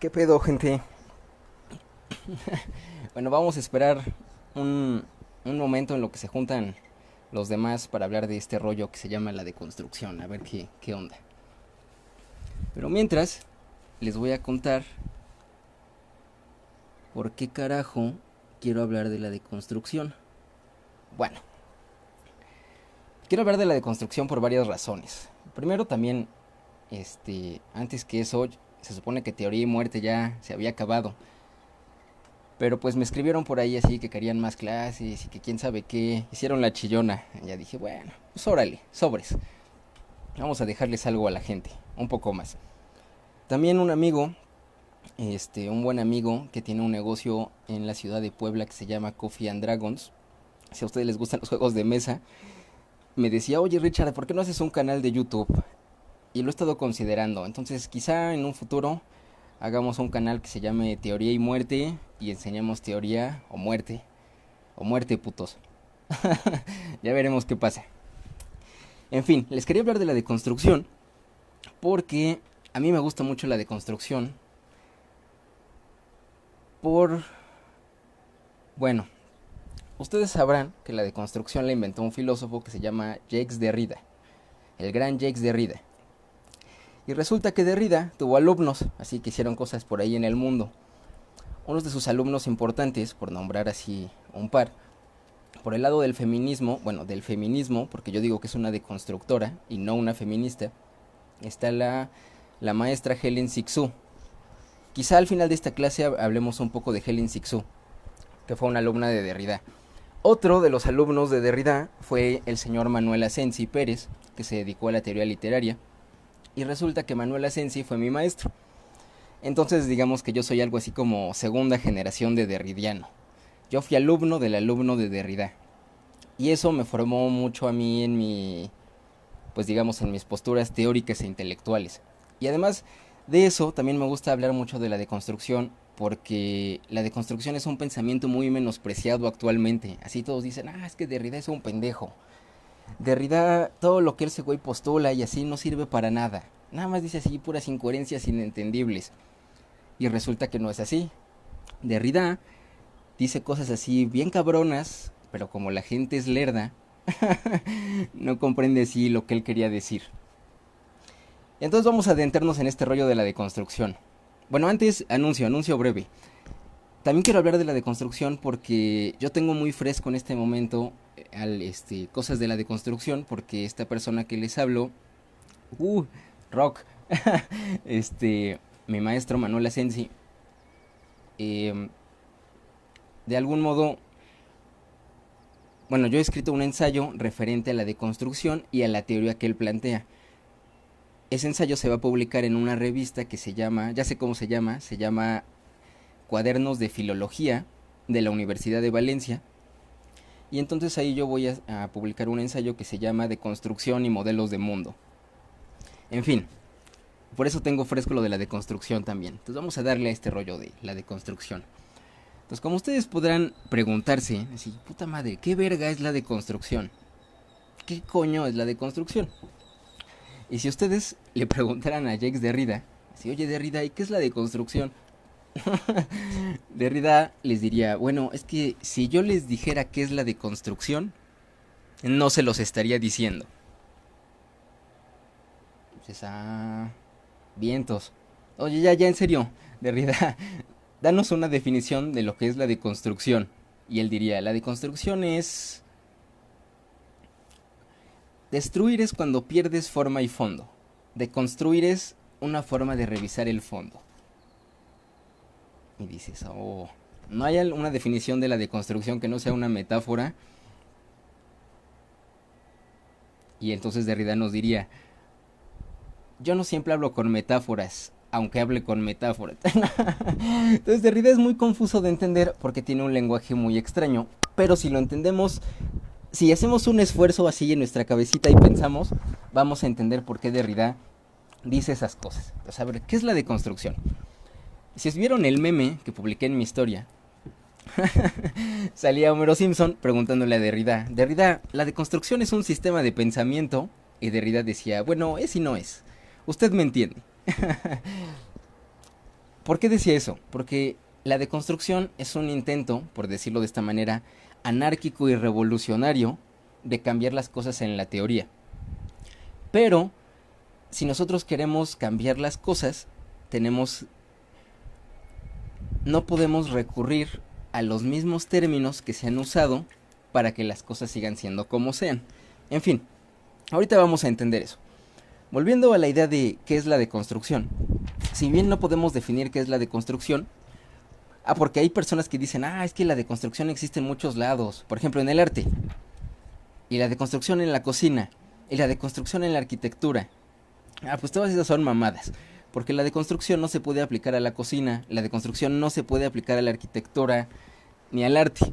¿Qué pedo, gente? Bueno, vamos a esperar un momento en lo que se juntan los demás para hablar de este rollo que se llama la deconstrucción, a ver qué onda. Pero mientras, les voy a contar por qué carajo quiero hablar de la deconstrucción. Bueno, quiero hablar de la deconstrucción por varias razones. Primero también, antes que eso, se supone que Teoría y Muerte ya se había acabado. Pero pues me escribieron por ahí así que querían más clases y que quién sabe qué. Hicieron la chillona. Y ya dije, bueno, pues órale, sobres. Vamos a dejarles algo a la gente, un poco más. También un amigo, un buen amigo que tiene un negocio en la ciudad de Puebla que se llama Coffee and Dragons. Si a ustedes les gustan los juegos de mesa, me decía, oye Richard, ¿por qué no haces un canal de YouTube? Y lo he estado considerando. Entonces quizá en un futuro hagamos un canal que se llame Teoría y Muerte y enseñemos teoría o muerte putos. Ya veremos qué pasa. En fin, les quería hablar de la deconstrucción porque a mí me gusta mucho la deconstrucción por... Bueno, ustedes sabrán que la deconstrucción la inventó un filósofo que se llama Jacques Derrida, el gran Jacques Derrida. Y resulta que Derrida tuvo alumnos, así que hicieron cosas por ahí en el mundo. Unos de sus alumnos importantes, por nombrar así un par, por el lado del feminismo, bueno, del feminismo, porque yo digo que es una deconstructora y no una feminista, está la maestra Helen Cixous. Quizá al final de esta clase hablemos un poco de Helen Cixous, que fue una alumna de Derrida. Otro de los alumnos de Derrida fue el señor Manuel Asensi Pérez, que se dedicó a la teoría literaria, y resulta que Manuel Asensi fue mi maestro. Entonces digamos que yo soy algo así como segunda generación de derridiano. Yo fui alumno del alumno de Derrida. Y eso me formó mucho a mí en pues digamos, en mis posturas teóricas e intelectuales. Y además de eso, también me gusta hablar mucho de la deconstrucción, porque la deconstrucción es un pensamiento muy menospreciado actualmente. Así todos dicen, es que Derrida es un pendejo. Derrida, todo lo que ese güey postula y así no sirve para nada. Nada más dice así puras incoherencias inentendibles. Y resulta que no es así. Derrida dice cosas así bien cabronas, pero como la gente es lerda, no comprende así lo que él quería decir. Entonces vamos a adentrarnos en este rollo de la deconstrucción. Bueno, antes, anuncio breve. También quiero hablar de la deconstrucción porque yo tengo muy fresco en este momento cosas de la deconstrucción, porque esta persona que les hablo, rock, mi maestro Manuel Asensi, de algún modo, bueno, yo he escrito un ensayo referente a la deconstrucción y a la teoría que él plantea. Ese ensayo se va a publicar en una revista que se llama, ya sé cómo se llama Cuadernos de Filología de la Universidad de Valencia. Y entonces ahí yo voy a publicar un ensayo que se llama Deconstrucción y Modelos de Mundo. En fin, por eso tengo fresco lo de la deconstrucción también. Entonces vamos a darle a este rollo de la deconstrucción. Entonces, como ustedes podrán preguntarse, así, puta madre, ¿qué verga es la deconstrucción? ¿Qué coño es la deconstrucción? Y si ustedes le preguntaran a Jacques Derrida, así, oye Derrida, ¿y qué es la deconstrucción? Derrida les diría, bueno, es que si yo les dijera qué es la deconstrucción, no se los estaría diciendo. Entonces, vientos. Oye, ya en serio, Derrida, danos una definición de lo que es la deconstrucción. Y él diría, la deconstrucción es... Destruir es cuando pierdes forma y fondo. Deconstruir es una forma de revisar el fondo. Y dices, ¿no hay una definición de la deconstrucción que no sea una metáfora? Y entonces Derrida nos diría, yo no siempre hablo con metáforas, aunque hable con metáforas. Entonces Derrida es muy confuso de entender porque tiene un lenguaje muy extraño, pero si lo entendemos, si hacemos un esfuerzo así en nuestra cabecita y pensamos, vamos a entender por qué Derrida dice esas cosas. Entonces, a ver, ¿qué es la deconstrucción? Si vieron el meme que publiqué en mi historia, salía Homero Simpson preguntándole a Derrida, Derrida, ¿la deconstrucción es un sistema de pensamiento? Y Derrida decía, bueno, es y no es. Usted me entiende. ¿Por qué decía eso? Porque la deconstrucción es un intento, por decirlo de esta manera, anárquico y revolucionario de cambiar las cosas en la teoría. Pero si nosotros queremos cambiar las cosas, no podemos recurrir a los mismos términos que se han usado para que las cosas sigan siendo como sean. En fin, ahorita vamos a entender eso. Volviendo a la idea de qué es la deconstrucción. Si bien no podemos definir qué es la deconstrucción, porque hay personas que dicen, es que la deconstrucción existe en muchos lados, por ejemplo en el arte, y la deconstrucción en la cocina, y la deconstrucción en la arquitectura. Pues todas esas son mamadas, porque la deconstrucción no se puede aplicar a la cocina, la deconstrucción no se puede aplicar a la arquitectura, ni al arte.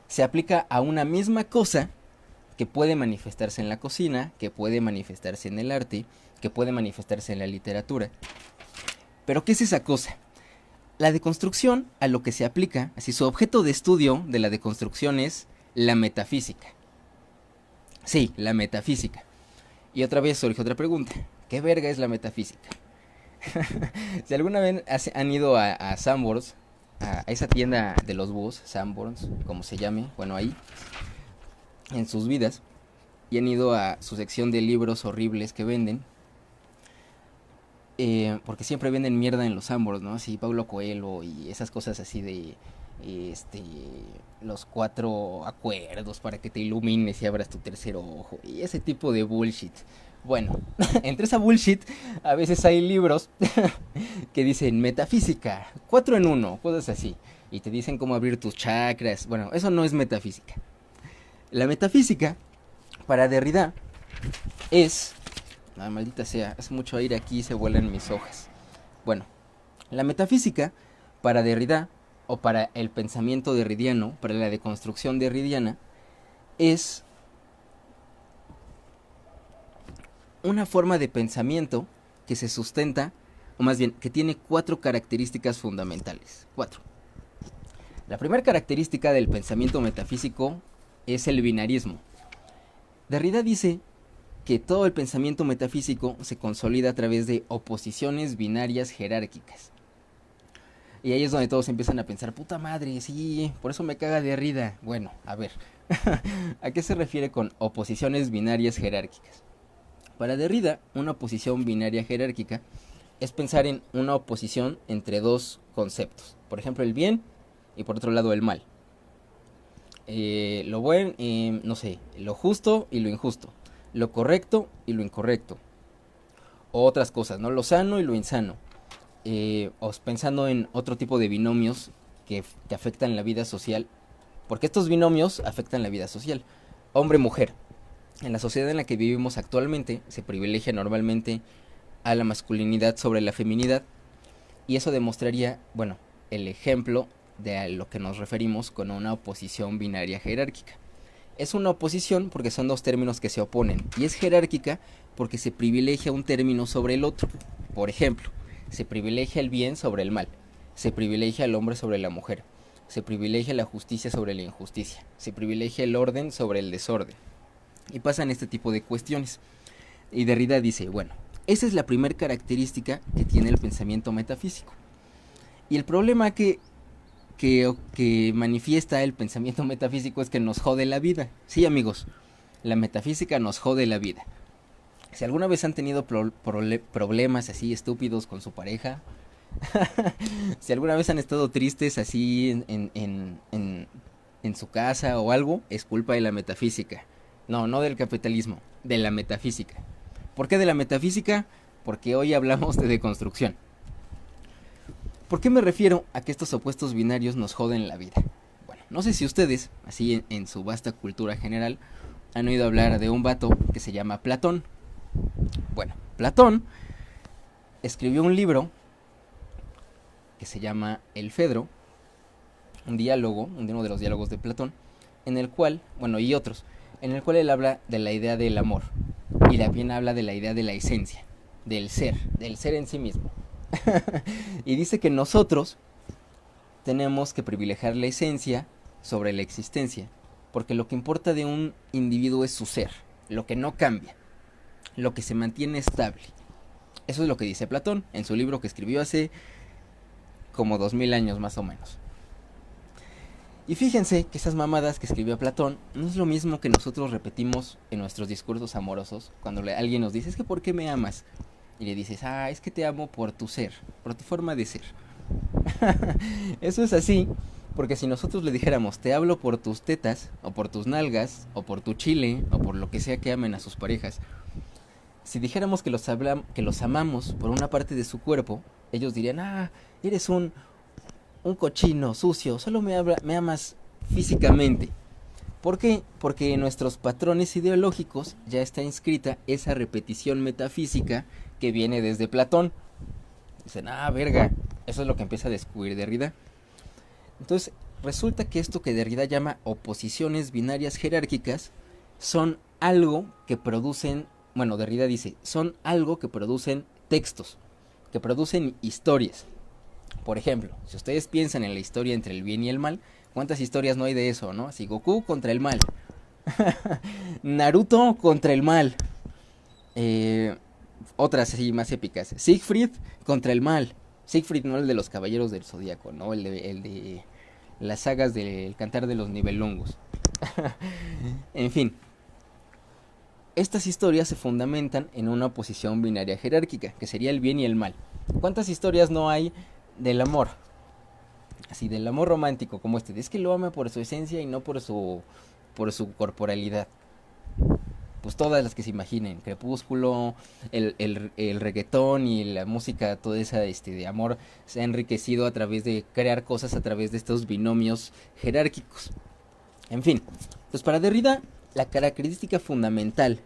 Se aplica a una misma cosa que puede manifestarse en la cocina, que puede manifestarse en el arte, que puede manifestarse en la literatura. Pero ¿qué es esa cosa? La deconstrucción, a lo que se aplica, así su objeto de estudio de la deconstrucción es la metafísica. Sí, la metafísica. Y otra vez surge otra pregunta. ¿Qué verga es la metafísica? Si alguna vez han ido a Sanborns, a esa tienda de los búhos, Sanborns, como se llame, bueno, ahí, en sus vidas, y han ido a su sección de libros horribles que venden, porque siempre venden mierda en los Sanborns, ¿no? Así, Paulo Coelho y esas cosas así de, los 4 acuerdos para que te ilumines y abras tu tercer ojo, y ese tipo de bullshit. Bueno, entre esa bullshit, a veces hay libros que dicen metafísica, 4 en 1, cosas así, y te dicen cómo abrir tus chakras. Bueno, eso no es metafísica. La metafísica, para Derrida, es... maldita sea, hace mucho aire aquí y se vuelan mis hojas. Bueno, la metafísica, para Derrida, o para el pensamiento derridiano, para la deconstrucción derridiana, es una forma de pensamiento que se sustenta, o más bien, que tiene 4 características fundamentales. 4. La primera característica del pensamiento metafísico es el binarismo. Derrida dice que todo el pensamiento metafísico se consolida a través de oposiciones binarias jerárquicas. Y ahí es donde todos empiezan a pensar, puta madre, sí, por eso me caga Derrida. Bueno, a ver, ¿a qué se refiere con oposiciones binarias jerárquicas? Para Derrida, una oposición binaria jerárquica es pensar en una oposición entre dos conceptos. Por ejemplo, el bien y por otro lado el mal. Lo bueno, no sé, lo justo y lo injusto. Lo correcto y lo incorrecto. O otras cosas, ¿no? Lo sano y lo insano. O pensando en otro tipo de binomios que afectan la vida social. Porque estos binomios afectan la vida social. Hombre-mujer. En la sociedad en la que vivimos actualmente se privilegia normalmente a la masculinidad sobre la feminidad. Y eso demostraría, bueno, el ejemplo de a lo que nos referimos con una oposición binaria jerárquica. Es una oposición porque son dos términos que se oponen, y es jerárquica porque se privilegia un término sobre el otro. Por ejemplo, se privilegia el bien sobre el mal, se privilegia el hombre sobre la mujer, se privilegia la justicia sobre la injusticia, se privilegia el orden sobre el desorden, y pasan este tipo de cuestiones. Y Derrida dice, bueno, esa es la primera característica que tiene el pensamiento metafísico. Y el problema que manifiesta el pensamiento metafísico es que nos jode la vida. Sí, amigos, la metafísica nos jode la vida. Si alguna vez han tenido problemas así estúpidos con su pareja, si alguna vez han estado tristes así en su casa o algo, es culpa de la metafísica. No del capitalismo, de la metafísica. ¿Por qué de la metafísica? Porque hoy hablamos de deconstrucción. ¿Por qué me refiero a que estos opuestos binarios nos joden la vida? Bueno, no sé si ustedes, así en su vasta cultura general, han oído hablar de un vato que se llama Platón. Bueno, Platón escribió un libro que se llama El Fedro, un diálogo, uno de los diálogos de Platón, en el cual, bueno, y otros, en el cual él habla de la idea del amor, y también habla de la idea de la esencia, del ser en sí mismo. Y dice que nosotros tenemos que privilegiar la esencia sobre la existencia, porque lo que importa de un individuo es su ser, lo que no cambia, lo que se mantiene estable. Eso es lo que dice Platón en su libro que escribió hace como 2000 años más o menos. Y fíjense que esas mamadas que escribió Platón no es lo mismo que nosotros repetimos en nuestros discursos amorosos cuando alguien nos dice, es que ¿por qué me amas? Y le dices, es que te amo por tu ser, por tu forma de ser. Eso es así, porque si nosotros le dijéramos, te hablo por tus tetas, o por tus nalgas, o por tu chile, o por lo que sea que amen a sus parejas, si dijéramos que los amamos por una parte de su cuerpo, ellos dirían, eres un cochino, sucio, solo me amas físicamente. ¿Por qué? Porque en nuestros patrones ideológicos ya está inscrita esa repetición metafísica que viene desde Platón. Dicen, verga, eso es lo que empieza a descubrir Derrida. Entonces, resulta que esto que Derrida llama oposiciones binarias jerárquicas son algo que producen, Derrida dice, son algo que producen textos, que producen historias. Por ejemplo, si ustedes piensan en la historia entre el bien y el mal, ¿cuántas historias no hay de eso, no? Así, Goku contra el mal. Naruto contra el mal. Otras así más épicas. Siegfried contra el mal. Siegfried, no el de los Caballeros del Zodíaco, ¿no? El de las sagas del Cantar de los Nibelungos. En fin. Estas historias se fundamentan en una oposición binaria jerárquica, que sería el bien y el mal. ¿Cuántas historias no hay del amor? Así, del amor romántico como este. Es que lo ama por su esencia y no por su corporalidad. Pues todas las que se imaginen. Crepúsculo, el reggaetón y la música, toda esa de amor se ha enriquecido a través de crear cosas a través de estos binomios jerárquicos. En fin, pues para Derrida, la característica fundamental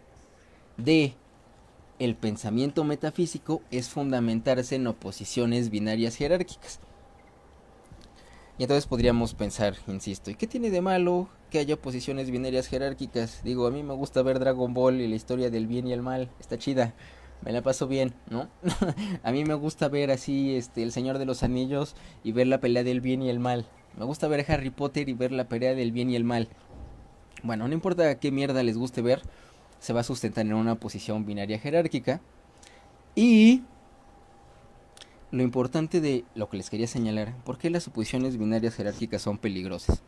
de el pensamiento metafísico es fundamentarse en oposiciones binarias jerárquicas. Y entonces podríamos pensar, insisto, ¿y qué tiene de malo que haya oposiciones binarias jerárquicas? Digo, a mí me gusta ver Dragon Ball y la historia del bien y el mal, está chida, me la paso bien, ¿no? A mí me gusta ver así El Señor de los Anillos y ver la pelea del bien y el mal. Me gusta ver Harry Potter y ver la pelea del bien y el mal. Bueno, no importa qué mierda les guste ver, se va a sustentar en una posición binaria jerárquica. Y lo importante de lo que les quería señalar, ¿por qué las oposiciones binarias jerárquicas son peligrosas?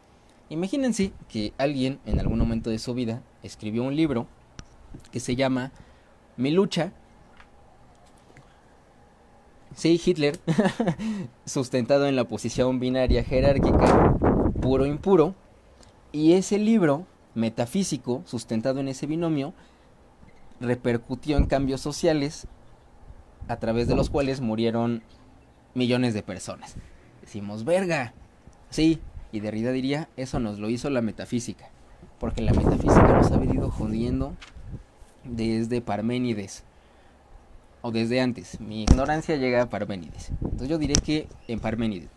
Imagínense que alguien en algún momento de su vida escribió un libro que se llama Mi lucha, sí, Hitler, sustentado en la posición binaria jerárquica, puro impuro, y ese libro metafísico, sustentado en ese binomio, repercutió en cambios sociales a través de los cuales murieron millones de personas. Decimos, verga, sí, y Derrida diría, eso nos lo hizo la metafísica, porque la metafísica nos ha venido jodiendo desde Parménides, o desde antes. Mi ignorancia llega a Parménides, entonces yo diré que en Parménides.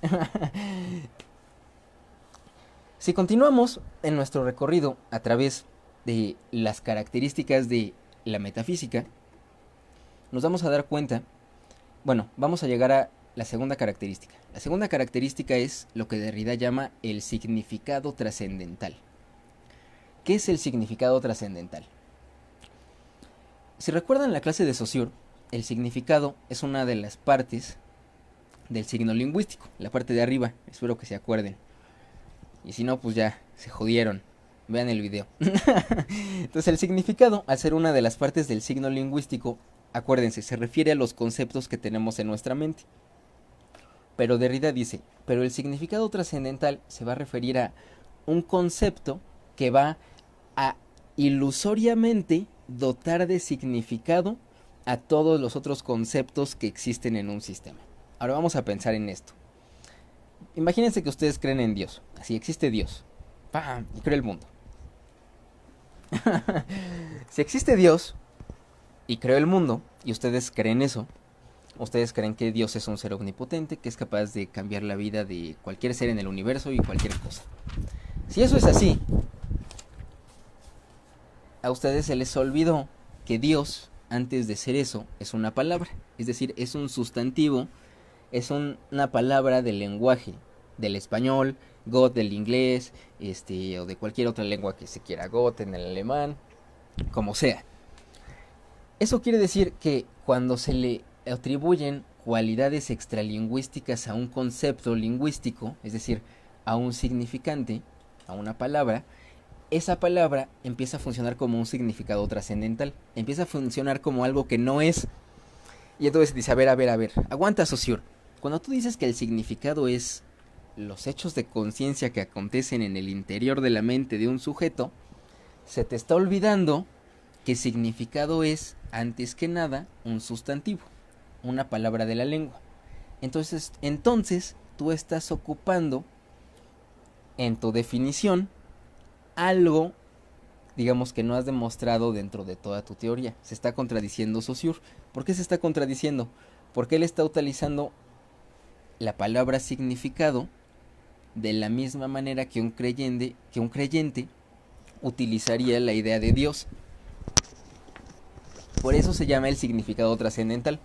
Si continuamos en nuestro recorrido a través de las características de la metafísica, nos vamos a dar cuenta, vamos a llegar a la segunda característica. La segunda característica es lo que Derrida llama el significado trascendental. ¿Qué es el significado trascendental? Si recuerdan la clase de Saussure, el significado es una de las partes del signo lingüístico, la parte de arriba, espero que se acuerden. Y si no, pues ya, se jodieron. Vean el video. Entonces el significado, al ser una de las partes del signo lingüístico, acuérdense, se refiere a los conceptos que tenemos en nuestra mente. Pero Derrida dice, pero el significado trascendental se va a referir a un concepto que va a ilusoriamente dotar de significado a todos los otros conceptos que existen en un sistema. Ahora vamos a pensar en esto. Imagínense que ustedes creen en Dios. Así existe Dios. ¡Pam! Y creó el mundo. Si existe Dios y creó el mundo, y ustedes creen eso, ustedes creen que Dios es un ser omnipotente, que es capaz de cambiar la vida de cualquier ser en el universo y cualquier cosa. Si eso es así, a ustedes se les olvidó que Dios, antes de ser eso, es una palabra. Es decir, es un sustantivo, es una palabra del lenguaje, del español, Gott del inglés, o de cualquier otra lengua que se quiera, Gott en el alemán, como sea. Eso quiere decir que cuando se le atribuyen cualidades extralingüísticas a un concepto lingüístico, es decir, a un significante, a una palabra, esa palabra empieza a funcionar como un significado trascendental, empieza a funcionar como algo que no es. Y entonces dice, a ver, aguanta, Saussure. Cuando tú dices que el significado es los hechos de conciencia que acontecen en el interior de la mente de un sujeto, se te está olvidando que significado es, antes que nada, un sustantivo, una palabra de la lengua. Entonces tú estás ocupando en tu definición algo, digamos, que no has demostrado dentro de toda tu teoría. Se está contradiciendo Saussure. ¿Por qué se está contradiciendo? Porque él está utilizando la palabra significado de la misma manera que un creyente utilizaría la idea de Dios. Por eso se llama el significado trascendental.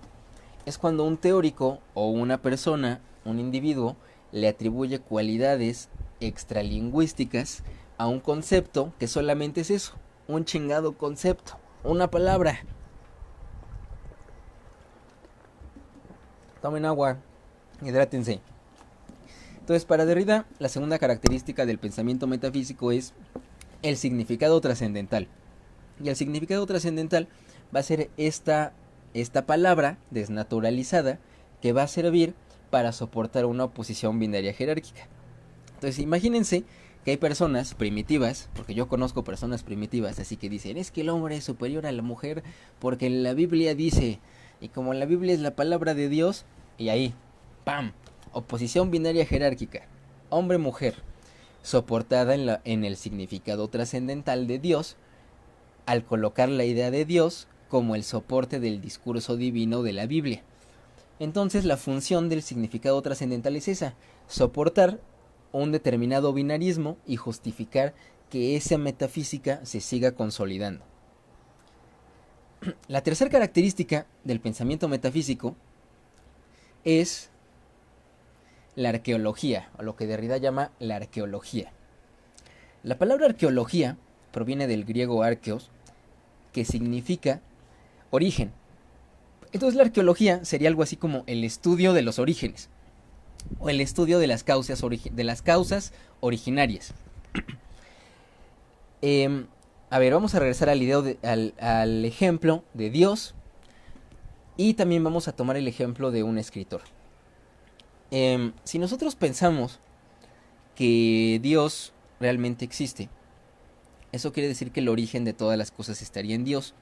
Es cuando un teórico o una persona, un individuo, le atribuye cualidades extralingüísticas a un concepto que solamente es eso, un chingado concepto, una palabra. Tomen agua, hidrátense. Entonces, para Derrida, la segunda característica del pensamiento metafísico es el significado trascendental. Y el significado trascendental va a ser esta palabra desnaturalizada que va a servir para soportar una oposición binaria jerárquica. Entonces, imagínense que hay personas primitivas, porque yo conozco personas primitivas, así que dicen, es que el hombre es superior a la mujer porque la Biblia dice, y como la Biblia es la palabra de Dios, y ahí, ¡pam!, oposición binaria jerárquica, hombre-mujer, soportada en el significado trascendental de Dios, al colocar la idea de Dios como el soporte del discurso divino de la Biblia. Entonces la función del significado trascendental es esa, soportar un determinado binarismo y justificar que esa metafísica se siga consolidando. La tercera característica del pensamiento metafísico es la arqueología, o lo que Derrida llama la arqueología. La palabra arqueología proviene del griego arqueos, que significa origen. Entonces la arqueología sería algo así como el estudio de los orígenes, o el estudio de las causas originarias. A ver, vamos a regresar al ejemplo de Dios, y también vamos a tomar el ejemplo de un escritor. Si nosotros pensamos que Dios realmente existe, eso quiere decir que el origen de todas las cosas estaría en Dios.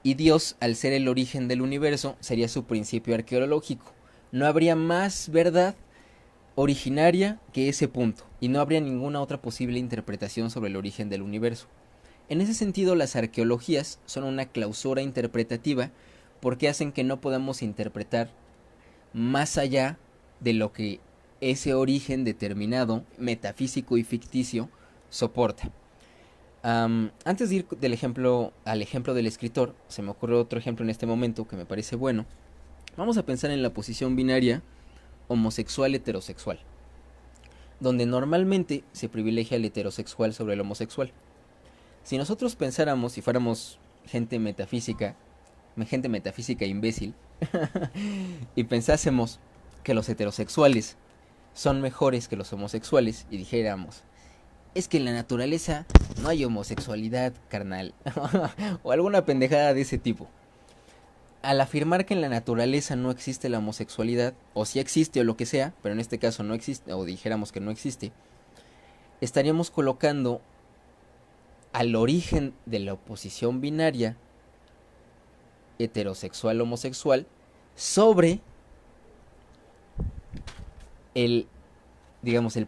Y Dios, al ser el origen del universo, sería su principio arqueológico. No habría más verdad originaria que ese punto, y no habría ninguna otra posible interpretación sobre el origen del universo. En ese sentido, las arqueologías son una clausura interpretativa porque hacen que no podamos interpretar más allá de lo que ese origen determinado, metafísico y ficticio, soporta. Antes de ir al ejemplo del escritor, se me ocurre otro ejemplo en este momento que me parece bueno. Vamos a pensar en la posición binaria homosexual-heterosexual, donde normalmente se privilegia el heterosexual sobre el homosexual. Si nosotros pensáramos, si fuéramos gente metafísica imbécil, y pensásemos que los heterosexuales son mejores que los homosexuales, y dijéramos, es que en la naturaleza no hay homosexualidad, carnal, o alguna pendejada de ese tipo. Al afirmar que en la naturaleza no existe la homosexualidad, o si existe o lo que sea, pero en este caso no existe, o dijéramos que no existe, estaríamos colocando al origen de la oposición binaria heterosexual-homosexual sobre el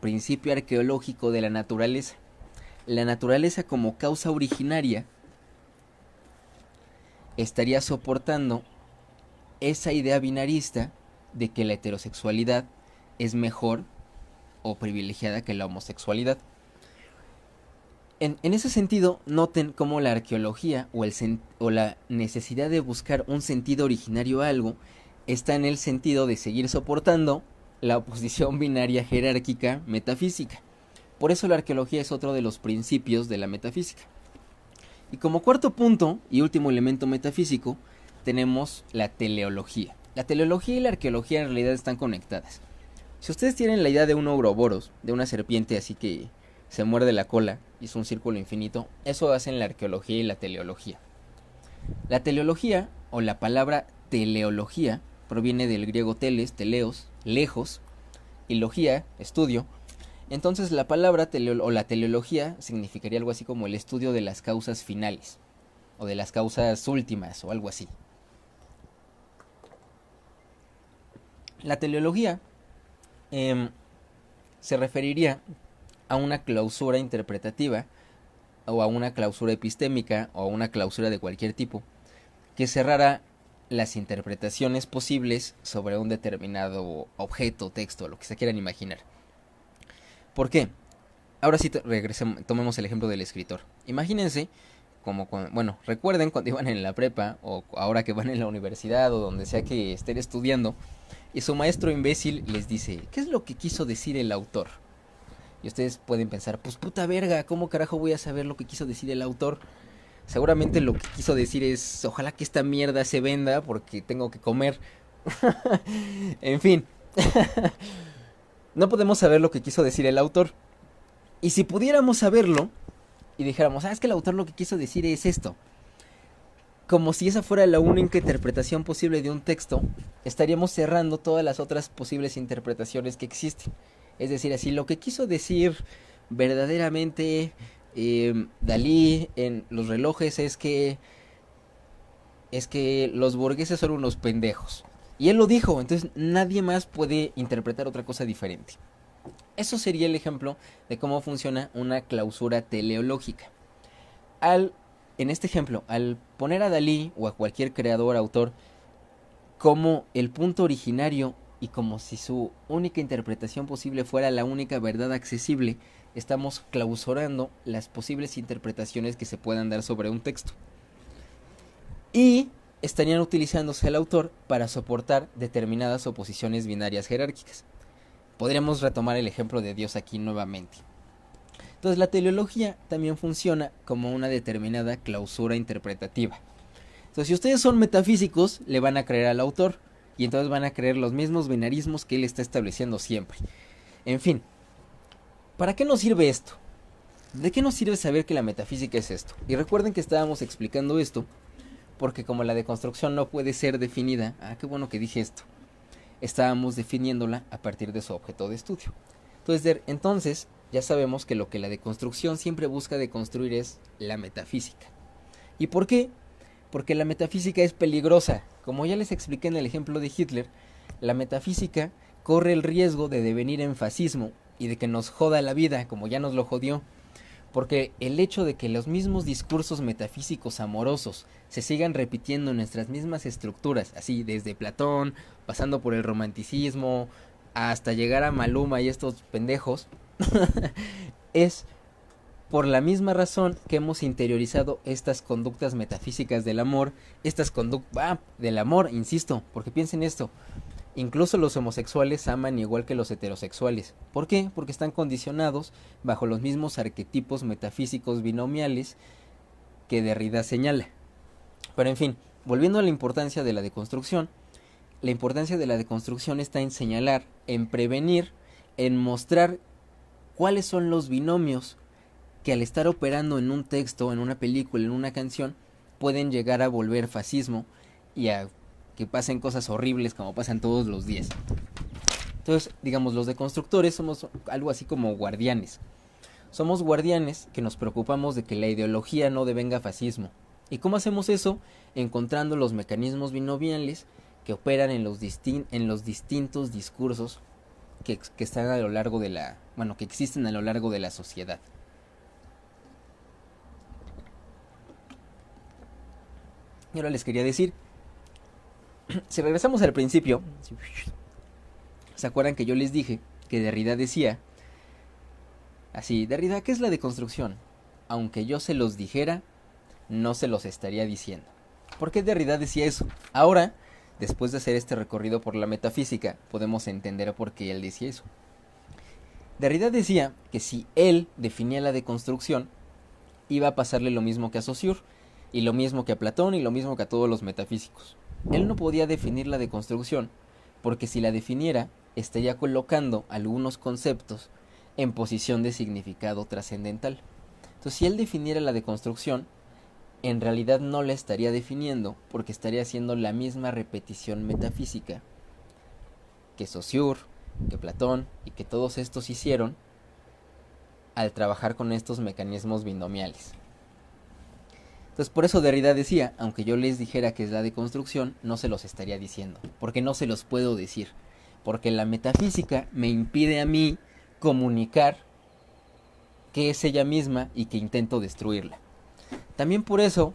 principio arqueológico de la naturaleza. La naturaleza como causa originaria estaría soportando esa idea binarista de que la heterosexualidad es mejor o privilegiada que la homosexualidad. En ese sentido, noten cómo la arqueología o la necesidad de buscar un sentido originario a algo está en el sentido de seguir soportando la oposición binaria jerárquica metafísica. Por eso la arqueología es otro de los principios de la metafísica. Y como cuarto punto y último elemento metafísico, tenemos la teleología. La teleología y la arqueología en realidad están conectadas. Si ustedes tienen la idea de un ouroboros, de una serpiente así que se muerde la cola y es un círculo infinito, eso hacen la arqueología y la teleología. La teleología, o la palabra teleología, proviene del griego teles, teleos, lejos, y logía, estudio. Entonces la palabra o la teleología significaría algo así como el estudio de las causas finales, o de las causas últimas, o algo así. La teleología se referiría a una clausura interpretativa, o a una clausura epistémica, o a una clausura de cualquier tipo, que cerrara las interpretaciones posibles sobre un determinado objeto, texto, lo que se quieran imaginar. ¿Por qué? Ahora sí tomemos el ejemplo del escritor. Imagínense recuerden cuando iban en la prepa o ahora que van en la universidad o donde sea que estén estudiando y su maestro imbécil les dice, ¿qué es lo que quiso decir el autor? Y ustedes pueden pensar, pues puta verga, ¿cómo carajo voy a saber lo que quiso decir el autor? Seguramente lo que quiso decir es, ojalá que esta mierda se venda porque tengo que comer. En fin, no podemos saber lo que quiso decir el autor. Y si pudiéramos saberlo y dijéramos, es que el autor lo que quiso decir es esto, como si esa fuera la única interpretación posible de un texto, estaríamos cerrando todas las otras posibles interpretaciones que existen. Es decir, así lo que quiso decir verdaderamente Dalí en los relojes es que los burgueses son unos pendejos. Y él lo dijo, entonces nadie más puede interpretar otra cosa diferente. Eso sería el ejemplo de cómo funciona una clausura teleológica. En este ejemplo, al poner a Dalí o a cualquier creador, autor, como el punto originario y como si su única interpretación posible fuera la única verdad accesible, estamos clausurando las posibles interpretaciones que se puedan dar sobre un texto. Y estarían utilizándose al autor para soportar determinadas oposiciones binarias jerárquicas. Podríamos retomar el ejemplo de Dios aquí nuevamente. Entonces la teleología también funciona como una determinada clausura interpretativa. Entonces si ustedes son metafísicos, le van a creer al autor y entonces van a creer los mismos binarismos que él está estableciendo siempre. En fin, ¿para qué nos sirve esto? ¿De qué nos sirve saber que la metafísica es esto? Y recuerden que estábamos explicando esto porque como la deconstrucción no puede ser definida, qué bueno que dije esto, estábamos definiéndola a partir de su objeto de estudio. Entonces ya sabemos que lo que la deconstrucción siempre busca deconstruir es la metafísica. ¿Y por qué? Porque la metafísica es peligrosa. Como ya les expliqué en el ejemplo de Hitler, la metafísica corre el riesgo de devenir en fascismo y de que nos joda la vida, como ya nos lo jodió. Porque el hecho de que los mismos discursos metafísicos amorosos se sigan repitiendo en nuestras mismas estructuras, así desde Platón, pasando por el romanticismo, hasta llegar a Maluma y estos pendejos, es por la misma razón que hemos interiorizado estas conductas metafísicas del amor, del amor, insisto, porque piensen esto, incluso los homosexuales aman igual que los heterosexuales. ¿Por qué? Porque están condicionados bajo los mismos arquetipos metafísicos binomiales que Derrida señala. Pero en fin, volviendo a la importancia de la deconstrucción, la importancia de la deconstrucción está en señalar, en prevenir, en mostrar cuáles son los binomios que al estar operando en un texto, en una película, en una canción, pueden llegar a volver fascismo y a que pasen cosas horribles como pasan todos los días. Entonces, digamos, los deconstructores somos algo así como guardianes. Somos guardianes que nos preocupamos de que la ideología no devenga fascismo. ¿Y cómo hacemos eso? Encontrando los mecanismos binomiales que operan en los distintos discursos que están a lo largo de que existen a lo largo de la sociedad. Y ahora les quería decir, si regresamos al principio, ¿se acuerdan que yo les dije que Derrida decía, Derrida, ¿qué es la deconstrucción? Aunque yo se los dijera, no se los estaría diciendo. ¿Por qué Derrida decía eso? Ahora, después de hacer este recorrido por la metafísica, podemos entender por qué él decía eso. Derrida decía que si él definía la deconstrucción, iba a pasarle lo mismo que a Saussure, Y lo mismo que a Platón y lo mismo que a todos los metafísicos. Él no podía definir la deconstrucción, porque si la definiera, estaría colocando algunos conceptos en posición de significado trascendental. Entonces, si él definiera la deconstrucción, en realidad no la estaría definiendo, porque estaría haciendo la misma repetición metafísica que Saussure, que Platón y que todos estos hicieron al trabajar con estos mecanismos binomiales. Entonces, por eso Derrida decía, aunque yo les dijera que es la deconstrucción, no se los estaría diciendo, porque no se los puedo decir, porque la metafísica me impide a mí comunicar que es ella misma y que intento destruirla. También por eso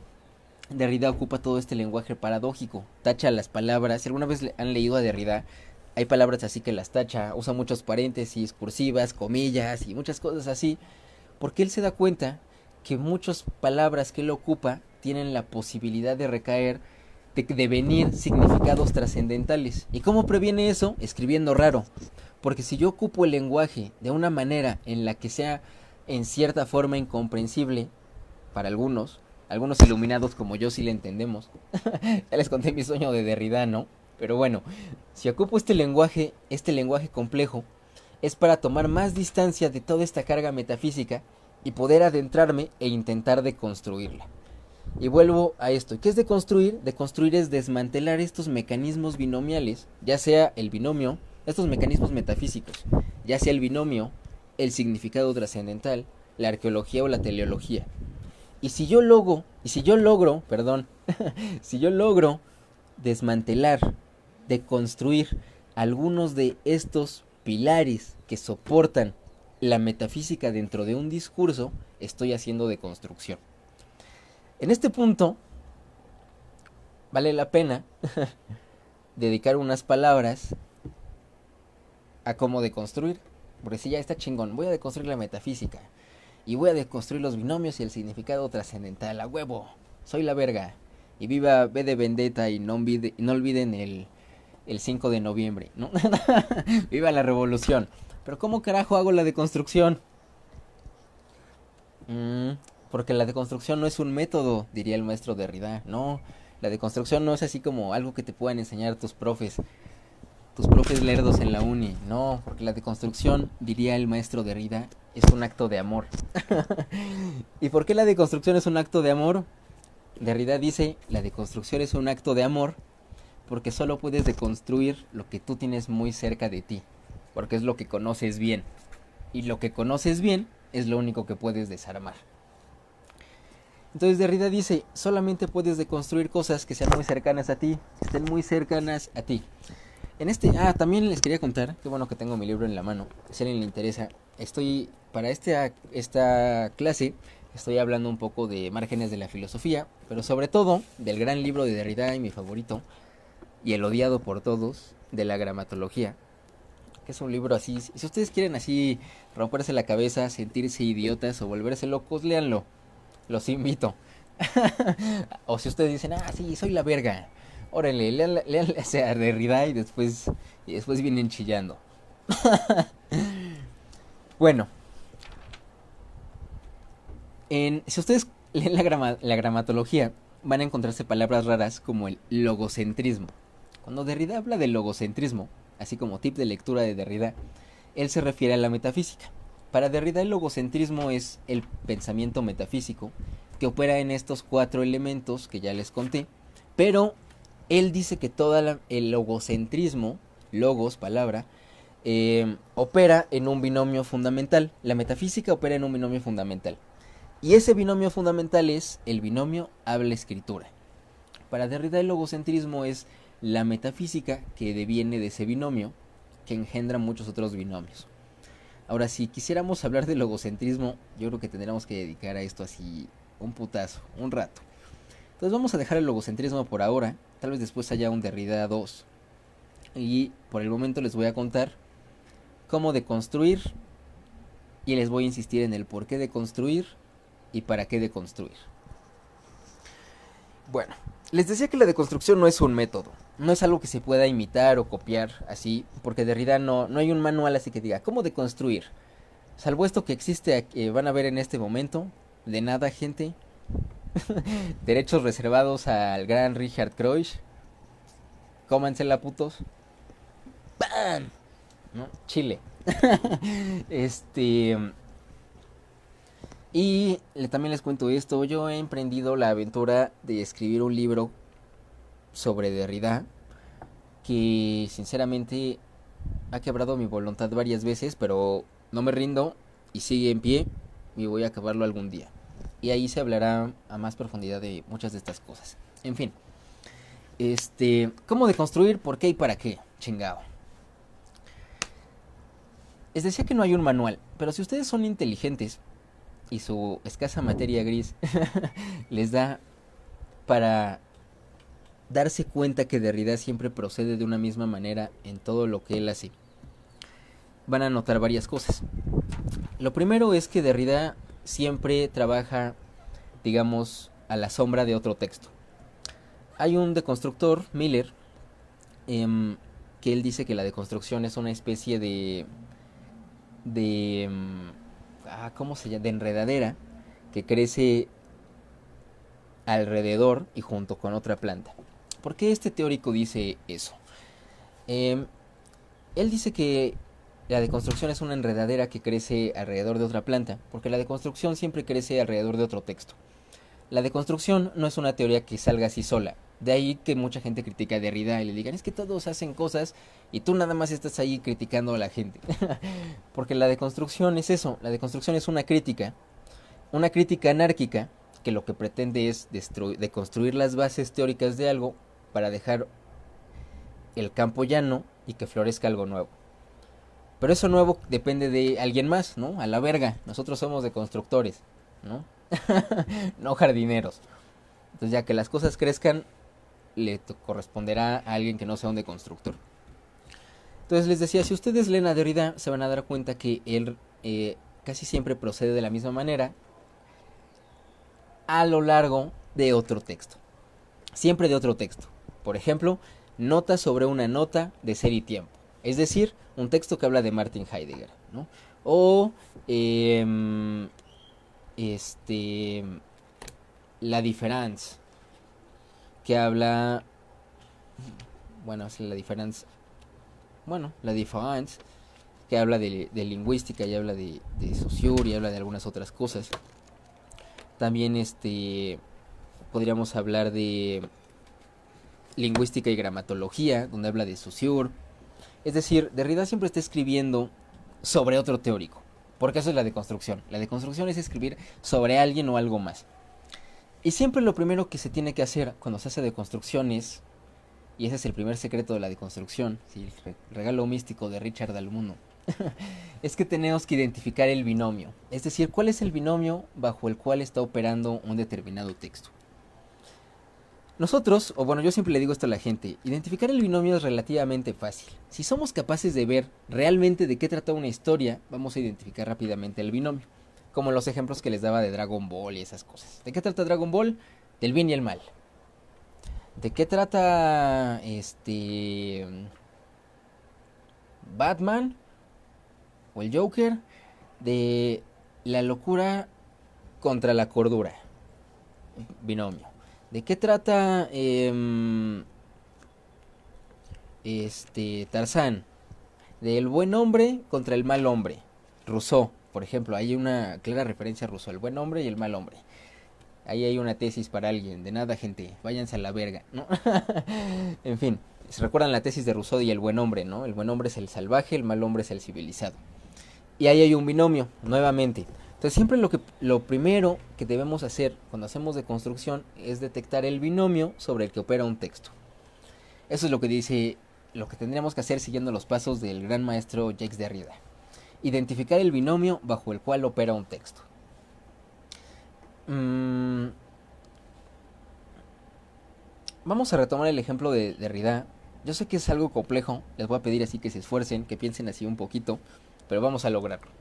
Derrida ocupa todo este lenguaje paradójico, tacha las palabras. Si alguna vez han leído a Derrida, hay palabras así que las tacha, usa muchos paréntesis, cursivas, comillas y muchas cosas así, porque él se da cuenta que muchas palabras que él ocupa tienen la posibilidad de recaer, de devenir significados trascendentales. ¿Y cómo previene eso? Escribiendo raro. Porque si yo ocupo el lenguaje de una manera en la que sea en cierta forma incomprensible para algunos iluminados como yo sí le entendemos. Ya les conté mi sueño de Derrida, ¿no? Pero bueno, si ocupo este lenguaje complejo, es para tomar más distancia de toda esta carga metafísica y poder adentrarme e intentar deconstruirla. Y vuelvo a esto. ¿Qué es deconstruir? Deconstruir es desmantelar estos mecanismos binomiales, ya sea el binomio, estos mecanismos metafísicos, ya sea el binomio, el significado trascendental, la arqueología o la teleología. Y si yo logro, si yo logro desmantelar, deconstruir algunos de estos pilares que soportan la metafísica dentro de un discurso, estoy haciendo deconstrucción. En este punto, vale la pena dedicar unas palabras a cómo deconstruir. Porque si ya está chingón, voy a deconstruir la metafísica. Y voy a deconstruir los binomios y el significado trascendental. ¡A huevo! Soy la verga. Y viva V de Vendetta y no olviden el 5 de noviembre, ¿no? Viva la revolución. Pero ¿cómo carajo hago la deconstrucción? Porque la deconstrucción no es un método, diría el maestro Derrida. No, la deconstrucción no es así como algo que te puedan enseñar tus profes lerdos en la uni. No, porque la deconstrucción, diría el maestro Derrida, es un acto de amor. ¿Y por qué la deconstrucción es un acto de amor? Derrida dice, la deconstrucción es un acto de amor porque solo puedes deconstruir lo que tú tienes muy cerca de ti, porque es lo que conoces bien. Y lo que conoces bien es lo único que puedes desarmar. Entonces Derrida dice, solamente puedes deconstruir cosas que sean muy cercanas a ti, que estén muy cercanas a ti. También les quería contar, qué bueno que tengo mi libro en la mano, si a alguien le interesa, para esta clase, estoy hablando un poco de márgenes de la filosofía, pero sobre todo del gran libro de Derrida y mi favorito, y el odiado por todos, de la gramatología, que es un libro así, si ustedes quieren así romperse la cabeza, sentirse idiotas o volverse locos, léanlo, los invito. O si ustedes dicen, sí, soy la verga, órale, léanle a Derrida y después vienen chillando. Bueno, si ustedes leen la gramatología, van a encontrarse palabras raras como el logocentrismo. Cuando Derrida habla del logocentrismo, así como tip de lectura de Derrida, él se refiere a la metafísica. Para Derrida el logocentrismo es el pensamiento metafísico que opera en estos 4 elementos que ya les conté, pero él dice que todo el logocentrismo, logos, palabra, opera en un binomio fundamental. La metafísica opera en un binomio fundamental. Y ese binomio fundamental es el binomio habla-escritura. Para Derrida el logocentrismo es la metafísica que deviene de ese binomio, que engendra muchos otros binomios. Ahora, si quisiéramos hablar del logocentrismo, yo creo que tendríamos que dedicar a esto así un putazo, un rato. Entonces vamos a dejar el logocentrismo por ahora, tal vez después haya un Derrida 2. Y por el momento les voy a contar cómo deconstruir y les voy a insistir en el por qué deconstruir y para qué deconstruir. Bueno, les decía que la deconstrucción no es un método, no es algo que se pueda imitar o copiar así, porque Derrida no hay un manual así que diga cómo deconstruir. Salvo esto que existe, van a ver en este momento, de nada gente, Derechos reservados al gran Richard Kreuz. Cómansela, putos. ¡Pam! ¿No? Chile. Este. Y también les cuento esto. Yo he emprendido la aventura de escribir un libro sobre Derrida. Que sinceramente ha quebrado mi voluntad varias veces. Pero no me rindo y sigue en pie. Y voy a acabarlo algún día. Y ahí se hablará a más profundidad de muchas de estas cosas. En fin. ¿Cómo deconstruir? ¿Por qué y para qué? Chingao. Les decía que no hay un manual, pero si ustedes son inteligentes y su escasa materia gris les da para darse cuenta que Derrida siempre procede de una misma manera en todo lo que él hace, van a notar varias cosas. Lo primero es que Derrida siempre trabaja, digamos, a la sombra de otro texto. Hay un deconstructor, Miller, que él dice que la deconstrucción es una especie de ¿cómo se llama? De enredadera que crece alrededor y junto con otra planta. ¿Por qué este teórico dice eso? Él dice que la deconstrucción es una enredadera que crece alrededor de otra planta, porque la deconstrucción siempre crece alrededor de otro texto. La deconstrucción no es una teoría que salga así sola. De ahí que mucha gente critica a Derrida y le digan, es que todos hacen cosas y tú nada más estás ahí criticando a la gente. Porque la deconstrucción es eso, la deconstrucción es una crítica anárquica que lo que pretende es deconstruir las bases teóricas de algo para dejar el campo llano y que florezca algo nuevo. Pero eso nuevo depende de alguien más, ¿no? A la verga, nosotros somos deconstructores, ¿no? No jardineros. Entonces ya que las cosas crezcan, le corresponderá a alguien que no sea un deconstructor. Entonces les decía, si ustedes leen a Derrida, se van a dar cuenta que él casi siempre procede de la misma manera a lo largo de otro texto. Siempre de otro texto. Por ejemplo, nota sobre una nota de Ser y Tiempo. Es decir, un texto que habla de Martin Heidegger, ¿no? O La Différance, que habla, bueno, es la diferencia, la Différance, que habla de lingüística y habla de Saussure y habla de algunas otras cosas. También podríamos hablar de lingüística y gramatología, donde habla de Saussure. Es decir, Derrida siempre está escribiendo sobre otro teórico, porque eso es la deconstrucción. La deconstrucción es escribir sobre alguien o algo más. Y siempre lo primero que se tiene que hacer cuando se hace deconstrucción es, y ese es el primer secreto de la deconstrucción, ¿sí? El regalo místico de Richard Dalmuno, es que tenemos que identificar el binomio. Es decir, cuál es el binomio bajo el cual está operando un determinado texto. Nosotros, o bueno, yo siempre le digo esto a la gente, identificar el binomio es relativamente fácil. Si somos capaces de ver realmente de qué trata una historia, vamos a identificar rápidamente el binomio. Como los ejemplos que les daba de Dragon Ball y esas cosas. ¿De qué trata Dragon Ball? Del bien y el mal. ¿De qué trata Batman o el Joker? De la locura contra la cordura. Binomio. ¿De qué trata Tarzán? Del buen hombre contra el mal hombre. Rousseau, por ejemplo, hay una clara referencia a Rousseau, el buen hombre y el mal hombre. Ahí hay una tesis para alguien. De nada, gente, váyanse a la verga, ¿no? En fin, se recuerdan la tesis de Rousseau y el buen hombre, ¿no? El buen hombre es el salvaje, el mal hombre es el civilizado. Y ahí hay un binomio, nuevamente. Entonces siempre lo primero que debemos hacer cuando hacemos deconstrucción es detectar el binomio sobre el que opera un texto. Eso es lo que dice, lo que tendríamos que hacer siguiendo los pasos del gran maestro Jacques Derrida. Identificar el binomio bajo el cual opera un texto. Vamos a retomar el ejemplo de Derrida. Yo sé que es algo complejo, les voy a pedir así que se esfuercen, que piensen así un poquito, pero vamos a lograrlo.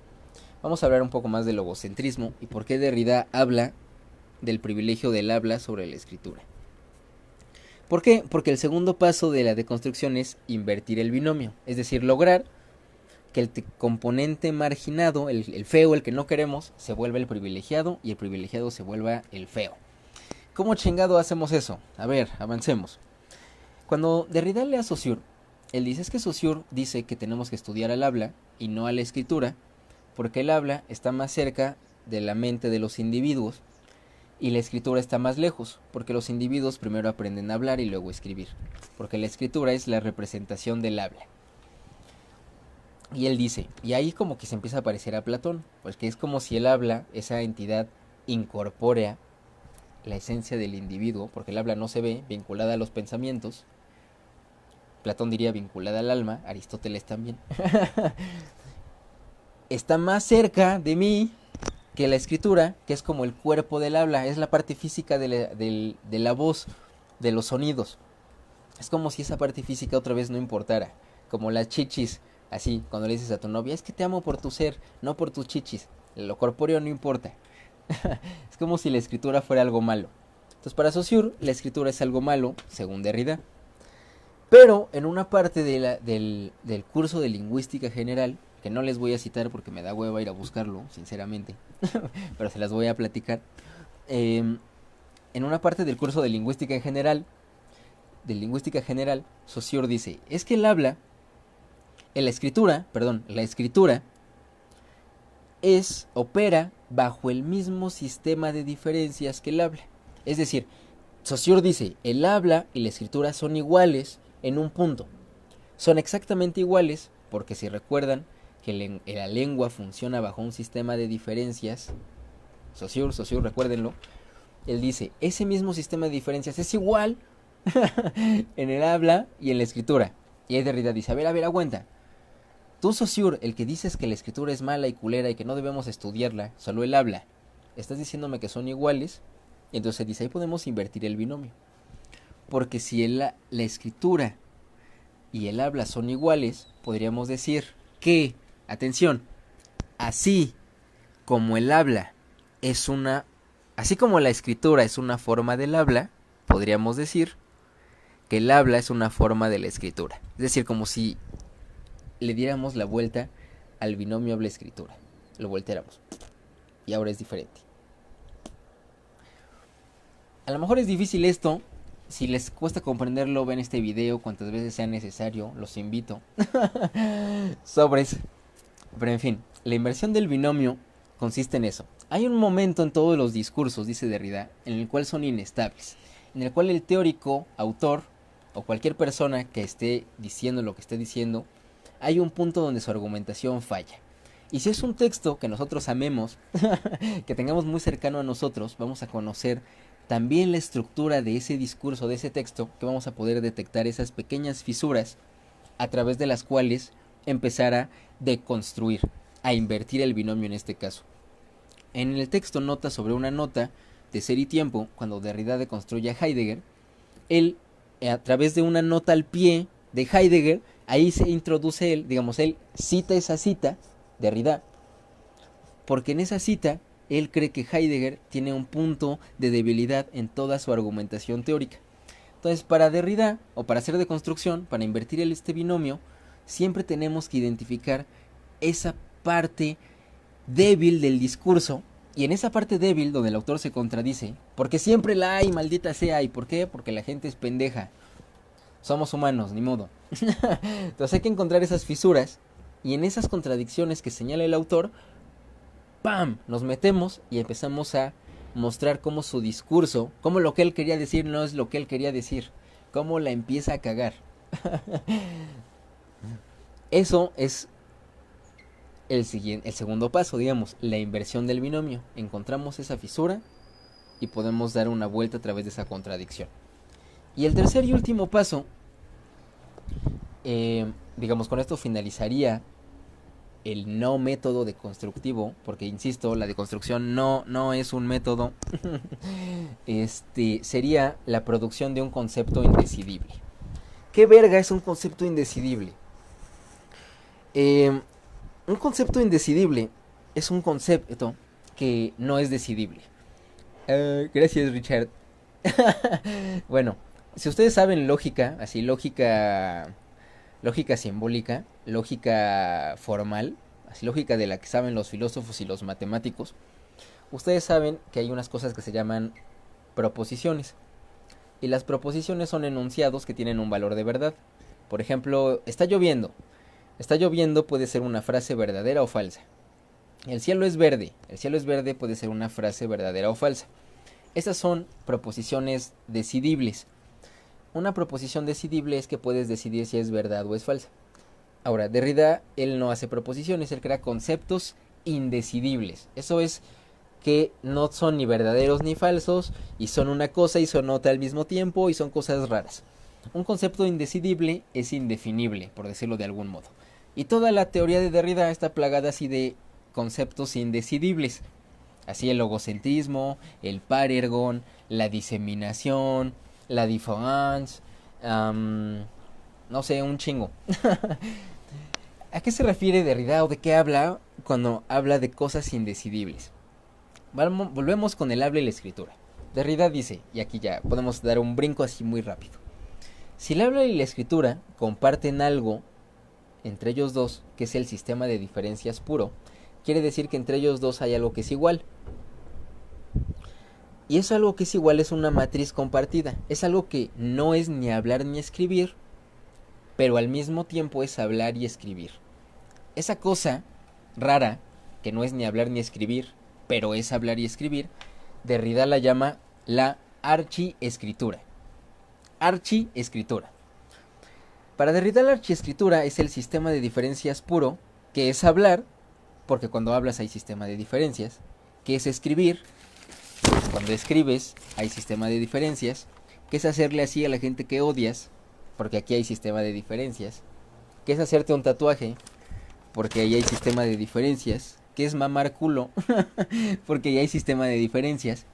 Vamos a hablar un poco más del logocentrismo y por qué Derrida habla del privilegio del habla sobre la escritura. ¿Por qué? Porque el segundo paso de la deconstrucción es invertir el binomio, es decir, lograr que el componente marginado, el feo, el que no queremos, se vuelva el privilegiado y el privilegiado se vuelva el feo. ¿Cómo chingado hacemos eso? A ver, avancemos. Cuando Derrida lee a Saussure, él dice es que Saussure dice que tenemos que estudiar al habla y no a la escritura, porque el habla está más cerca de la mente de los individuos y la escritura está más lejos, porque los individuos primero aprenden a hablar y luego a escribir, porque la escritura es la representación del habla. Y él dice, y ahí como que se empieza a parecer a Platón, pues que es como si el habla, esa entidad incorpórea, la esencia del individuo, porque el habla no se ve, vinculada a los pensamientos. Platón diría vinculada al alma, Aristóteles también. Está más cerca de mí que la escritura, que es como el cuerpo del habla, es la parte física de la voz, de los sonidos. Es como si esa parte física otra vez no importara, como las chichis, así, cuando le dices a tu novia, es que te amo por tu ser, no por tus chichis, lo corpóreo no importa. Es como si la escritura fuera algo malo. Entonces para Saussure la escritura es algo malo, según Derrida. Pero en una parte del curso de lingüística general, que no les voy a citar porque me da hueva ir a buscarlo, sinceramente, pero se las voy a platicar. En una parte del curso de lingüística general, Saussure dice, es que el habla, la escritura opera bajo el mismo sistema de diferencias que el habla. Es decir, Saussure dice, el habla y la escritura son iguales en un punto. Son exactamente iguales porque si recuerdan que la lengua funciona bajo un sistema de diferencias, Saussure, recuérdenlo, él dice, ese mismo sistema de diferencias es igual en el habla y en la escritura. Y ahí Derrida dice, a ver, aguanta. Tú, Saussure, el que dices que la escritura es mala y culera y que no debemos estudiarla, solo el habla, estás diciéndome que son iguales. Y entonces dice, ahí podemos invertir el binomio. Porque si la escritura y el habla son iguales, podríamos decir que, atención, así como el habla es así como la escritura es una forma del habla, podríamos decir que el habla es una forma de la escritura. Es decir, como si le diéramos la vuelta al binomio habla-escritura. Lo volteáramos. Y ahora es diferente. A lo mejor es difícil esto. Si les cuesta comprenderlo, ven este video cuantas veces sea necesario. Los invito. Sobres. Pero en fin, la inversión del binomio consiste en eso. Hay un momento en todos los discursos, dice Derrida, en el cual son inestables. En el cual el teórico, autor o cualquier persona que esté diciendo lo que esté diciendo, hay un punto donde su argumentación falla. Y si es un texto que nosotros amemos, que tengamos muy cercano a nosotros, vamos a conocer también la estructura de ese discurso, de ese texto, que vamos a poder detectar esas pequeñas fisuras a través de las cuales empezar a deconstruir, a invertir el binomio en este caso. En el texto Nota sobre una nota de Ser y Tiempo, cuando Derrida deconstruye a Heidegger, él, a través de una nota al pie de Heidegger, ahí se introduce él cita esa cita, Derrida, porque en esa cita él cree que Heidegger tiene un punto de debilidad en toda su argumentación teórica. Entonces, para Derrida, o para hacer deconstrucción, para invertir este binomio, siempre tenemos que identificar esa parte débil del discurso, y en esa parte débil donde el autor se contradice, porque siempre la hay, maldita sea, ¿y por qué? Porque la gente es pendeja. Somos humanos, ni modo. Entonces hay que encontrar esas fisuras, y en esas contradicciones que señala el autor, ¡pam!, nos metemos y empezamos a mostrar cómo su discurso, cómo lo que él quería decir no es lo que él quería decir, cómo la empieza a cagar. Eso es el segundo paso, digamos, la inversión del binomio. Encontramos esa fisura y podemos dar una vuelta a través de esa contradicción. Y el tercer y último paso, digamos, con esto finalizaría el no método deconstructivo, porque insisto, la deconstrucción no es un método. Sería la producción de un concepto indecidible. ¿Qué verga es un concepto indecidible? Un concepto indecidible es un concepto que no es decidible. Gracias, Richard. Bueno, si ustedes saben lógica, así lógica simbólica, lógica formal, así lógica de la que saben los filósofos y los matemáticos, ustedes saben que hay unas cosas que se llaman proposiciones. Y las proposiciones son enunciados que tienen un valor de verdad. Por ejemplo, está lloviendo. Está lloviendo puede ser una frase verdadera o falsa. El cielo es verde. El cielo es verde puede ser una frase verdadera o falsa. Estas son proposiciones decidibles. Una proposición decidible es que puedes decidir si es verdad o es falsa. Ahora, Derrida, él no hace proposiciones, él crea conceptos indecidibles. Eso es que no son ni verdaderos ni falsos, y son una cosa y son otra al mismo tiempo, y son cosas raras. Un concepto indecidible es indefinible, por decirlo de algún modo. Y toda la teoría de Derrida está plagada así de conceptos indecidibles. Así el logocentrismo, el parergon, la diseminación, la difference, no sé, un chingo. ¿A qué se refiere Derrida o de qué habla cuando habla de cosas indecidibles? Volvemos con el habla y la escritura. Derrida dice, y aquí ya podemos dar un brinco así muy rápido. Si el habla y la escritura comparten algo entre ellos dos, que es el sistema de diferencias puro, quiere decir que entre ellos dos hay algo que es igual. Y eso algo que es igual es una matriz compartida. Es algo que no es ni hablar ni escribir, pero al mismo tiempo es hablar y escribir. Esa cosa rara, que no es ni hablar ni escribir, pero es hablar y escribir, Derrida la llama la archiescritura. Archiescritura. Para Derrida la archiescritura es el sistema de diferencias puro, que es hablar, porque cuando hablas hay sistema de diferencias, que es escribir, cuando escribes hay sistema de diferencias, que es hacerle así a la gente que odias, porque aquí hay sistema de diferencias, que es hacerte un tatuaje, porque ahí hay sistema de diferencias, que es mamar culo, porque ahí hay sistema de diferencias,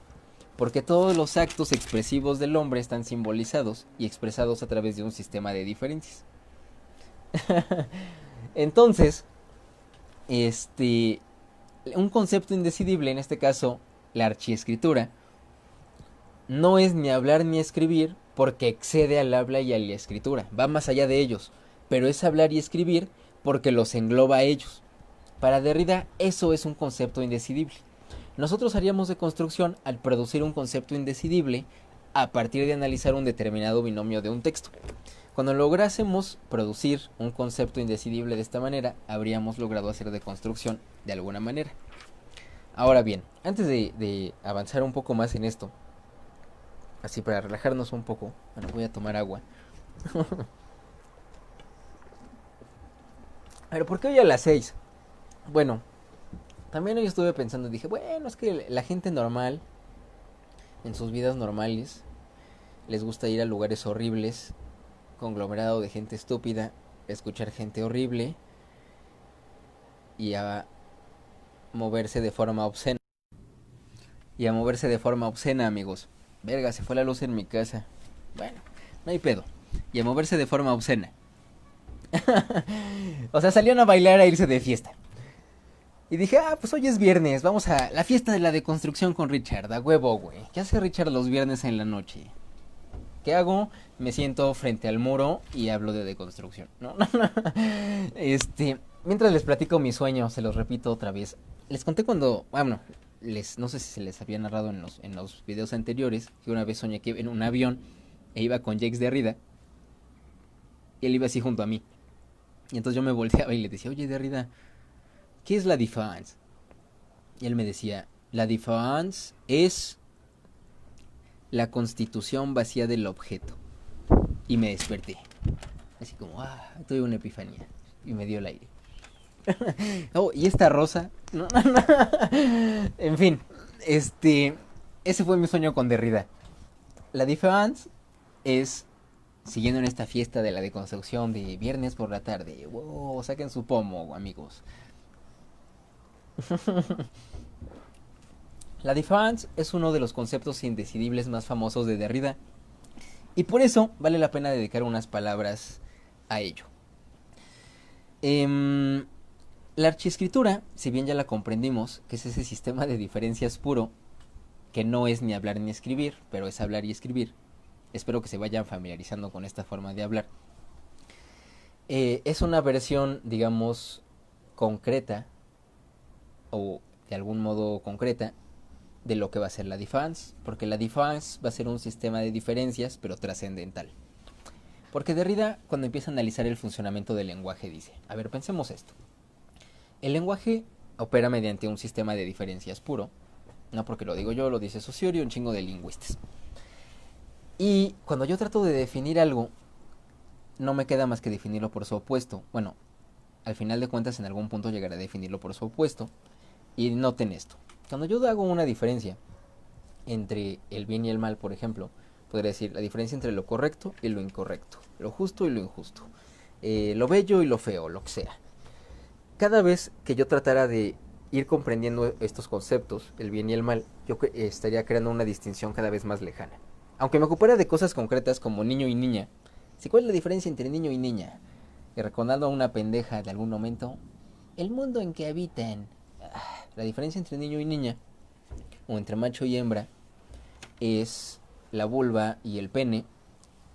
porque todos los actos expresivos del hombre están simbolizados y expresados a través de un sistema de diferencias. Entonces, un concepto indecidible, en este caso la archiescritura, no es ni hablar ni escribir porque excede al habla y a la escritura, va más allá de ellos, pero es hablar y escribir porque los engloba a ellos. Para Derrida eso es un concepto indecidible. Nosotros haríamos deconstrucción al producir un concepto indecidible a partir de analizar un determinado binomio de un texto. Cuando lográsemos producir un concepto indecidible de esta manera, habríamos logrado hacer deconstrucción de alguna manera. Ahora bien, antes de avanzar un poco más en esto, así para relajarnos un poco, bueno, voy a tomar agua. Pero ¿por qué hoy a las 6? Bueno, también hoy estuve pensando, dije, bueno, es que la gente normal, en sus vidas normales, les gusta ir a lugares horribles, conglomerado de gente estúpida, escuchar gente horrible y a moverse de forma obscena. Y a moverse de forma obscena, amigos. Verga, se fue la luz en mi casa. Bueno, no hay pedo. Y a moverse de forma obscena. O sea, salieron a bailar a irse de fiesta. Y dije, pues hoy es viernes, vamos a la fiesta de la deconstrucción con Richard, a huevo, güey. ¿Qué hace Richard los viernes en la noche? ¿Qué hago? Me siento frente al muro y hablo de deconstrucción. No. Mientras les platico mi sueño, se los repito otra vez. Les conté cuando, bueno, no sé si se les había narrado en los videos anteriores, que una vez soñé que iba en un avión e iba con Jacques Derrida. Y él iba así junto a mí. Y entonces yo me volteaba y le decía, oye Derrida, ¿qué es la difference? Y él me decía, la difference es la constitución vacía del objeto. Y me desperté. Así como, tuve una epifanía. Y me dio el aire. Oh, ¿y esta rosa? No. En fin, ese fue mi sueño con Derrida. La difference es, siguiendo en esta fiesta de la deconstrucción de viernes por la tarde. Wow, saquen su pomo, amigos. La difference es uno de los conceptos indecidibles más famosos de Derrida, y por eso vale la pena dedicar unas palabras a ello. La archiescritura, si bien ya la comprendimos, que es ese sistema de diferencias puro, que no es ni hablar ni escribir, pero es hablar y escribir. Espero que se vayan familiarizando con esta forma de hablar. Es una versión, digamos, concreta, o de algún modo concreta, de lo que va a ser la différance, porque la différance va a ser un sistema de diferencias, pero trascendental. Porque Derrida, cuando empieza a analizar el funcionamiento del lenguaje, dice, a ver, pensemos esto. El lenguaje opera mediante un sistema de diferencias puro, no porque lo digo yo, lo dice Saussure y un chingo de lingüistas. Y cuando yo trato de definir algo, no me queda más que definirlo por su opuesto. Bueno, al final de cuentas en algún punto llegaré a definirlo por su opuesto. Y noten esto. Cuando yo hago una diferencia entre el bien y el mal, por ejemplo, podría decir la diferencia entre lo correcto y lo incorrecto, lo justo y lo injusto, lo bello y lo feo, lo que sea. Cada vez que yo tratara de ir comprendiendo estos conceptos, el bien y el mal, yo estaría creando una distinción cada vez más lejana. Aunque me ocupara de cosas concretas como niño y niña, si cuál es la diferencia entre niño y niña, y recordando a una pendeja de algún momento, el mundo en que habitan. La diferencia entre niño y niña, o entre macho y hembra, es la vulva y el pene.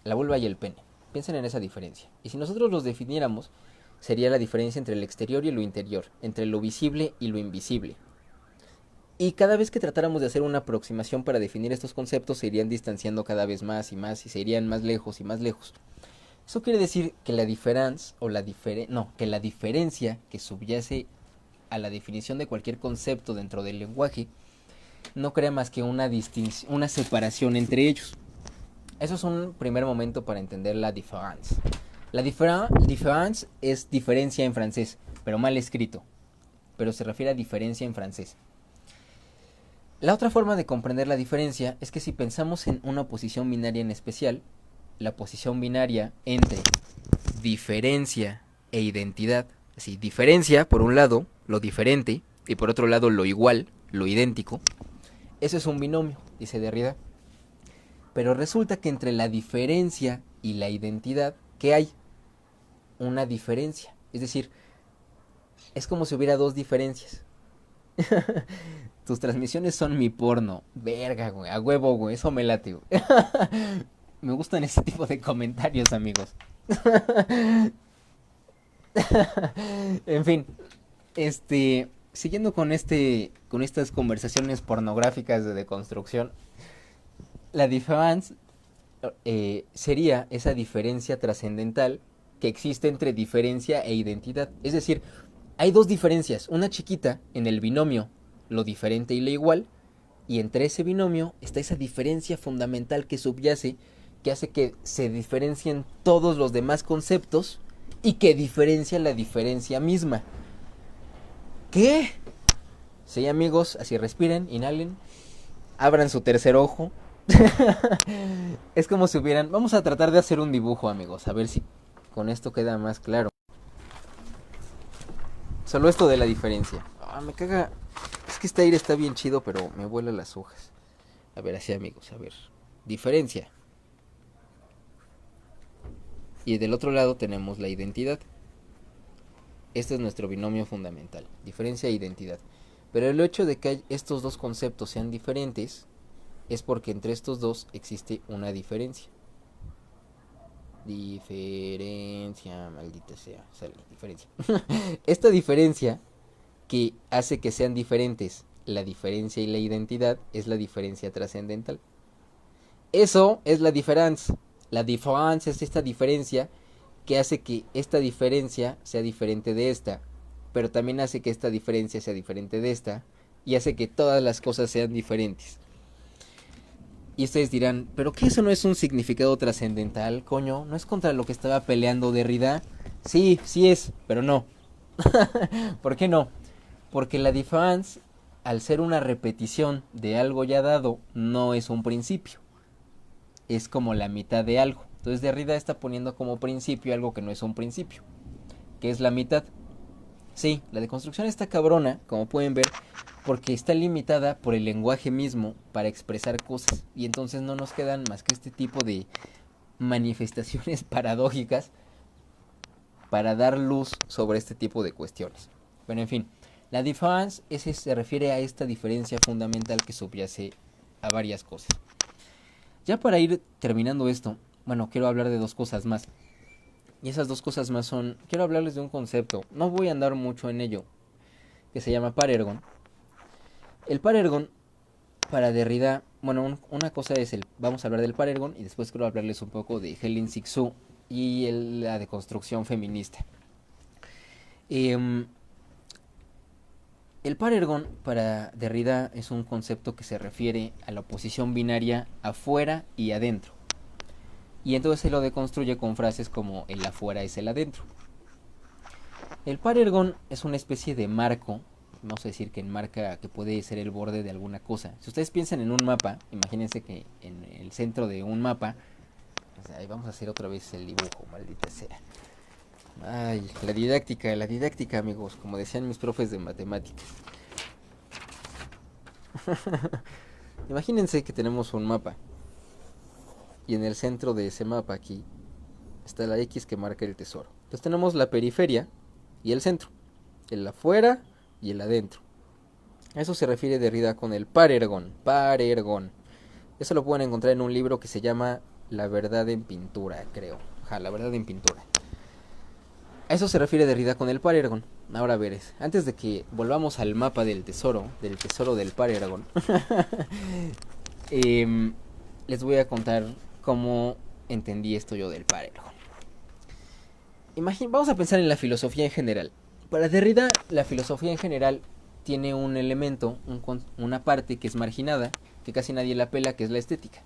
La vulva y el pene. Piensen en esa diferencia. Y si nosotros los definiéramos, sería la diferencia entre el exterior y lo interior, entre lo visible y lo invisible. Y cada vez que tratáramos de hacer una aproximación para definir estos conceptos, se irían distanciando cada vez más y más, y se irían más lejos y más lejos. Eso quiere decir que la diferencia, que la diferencia que subyace a la definición de cualquier concepto dentro del lenguaje no crea más que una separación entre ellos. Eso es un primer momento para entender la différance. La différance es diferencia en francés, pero mal escrito, pero se refiere a diferencia en francés. La otra forma de comprender la diferencia es que si pensamos en una posición binaria en especial, la posición binaria entre diferencia e identidad, así, diferencia por un lado, lo diferente, y por otro lado lo igual, lo idéntico, eso es un binomio, dice Derrida. Pero resulta que entre la diferencia y la identidad, ¿qué hay? Una diferencia. Es decir, es como si hubiera dos diferencias. Tus transmisiones son mi porno. Verga, güey. A huevo, güey. Eso me late, güey. Me gustan ese tipo de comentarios, amigos. En fin. Siguiendo con estas conversaciones pornográficas de deconstrucción, la différance sería esa diferencia trascendental que existe entre diferencia e identidad. Es decir, hay dos diferencias, una chiquita en el binomio, lo diferente y lo igual, y entre ese binomio está esa diferencia fundamental que subyace, que hace que se diferencien todos los demás conceptos y que diferencia la diferencia misma. ¿Qué? Sí, amigos, así respiren, inhalen, abran su tercer ojo. Es como si hubieran... Vamos a tratar de hacer un dibujo, amigos, a ver si con esto queda más claro. Solo esto de la diferencia. Me caga. Es que este aire está bien chido, pero me vuela las hojas. A ver, así, amigos, a ver. Diferencia. Y del otro lado tenemos la identidad. Este es nuestro binomio fundamental, diferencia e identidad. Pero el hecho de que estos dos conceptos sean diferentes es porque entre estos dos existe una diferencia. Diferencia, maldita sea, sale, diferencia. Esta diferencia que hace que sean diferentes la diferencia y la identidad es la diferencia trascendental. Eso es la différance. La différance es esta diferencia que hace que esta diferencia sea diferente de esta, pero también hace que esta diferencia sea diferente de esta, y hace que todas las cosas sean diferentes. Y ustedes dirán, ¿pero qué eso no es un significado trascendental, coño? ¿No es contra lo que estaba peleando Derrida? Sí, sí es, pero no. ¿Por qué no? Porque la différance, al ser una repetición de algo ya dado, no es un principio. Es como la mitad de algo. Entonces Derrida está poniendo como principio algo que no es un principio, que es la mitad. Sí, la deconstrucción está cabrona, como pueden ver, porque está limitada por el lenguaje mismo para expresar cosas, y entonces no nos quedan más que este tipo de manifestaciones paradójicas para dar luz sobre este tipo de cuestiones. Bueno, en fin, la différance se refiere a esta diferencia fundamental que subyace a varias cosas. Ya para ir terminando esto, bueno, quiero hablar de dos cosas más. Y esas dos cosas más son... Quiero hablarles de un concepto, no voy a andar mucho en ello, que se llama par ergon. El par ergon para Derrida, bueno, una cosa es vamos a hablar del Parergon y después quiero hablarles un poco de Helen Sixu y la deconstrucción feminista. Em, el Parergon para Derrida es un concepto que se refiere a la oposición binaria afuera y adentro. Y entonces se lo deconstruye con frases como el afuera es el adentro. El Parergon es una especie de marco, vamos a decir que enmarca, que puede ser el borde de alguna cosa. Si ustedes piensan en un mapa, imagínense que en el centro de un mapa, o sea, ahí vamos a hacer otra vez el dibujo, maldita sea. Ay, la didáctica, amigos, como decían mis profes de matemáticas. Imagínense que tenemos un mapa y en el centro de ese mapa aquí está la X que marca el tesoro. Entonces tenemos la periferia y el centro, el afuera y el adentro. A eso se refiere Derrida con el parergon. Parergon. Eso lo pueden encontrar en un libro que se llama La verdad en pintura, creo. Ajá, La verdad en pintura. A eso se refiere Derrida con el parergon. Ahora veres, antes de que volvamos al mapa del tesoro del parergon, les voy a contar cómo entendí esto yo del parergon. Vamos a pensar en la filosofía en general. Para Derrida, la filosofía en general tiene un elemento, una parte que es marginada, que casi nadie la pela, que es la estética.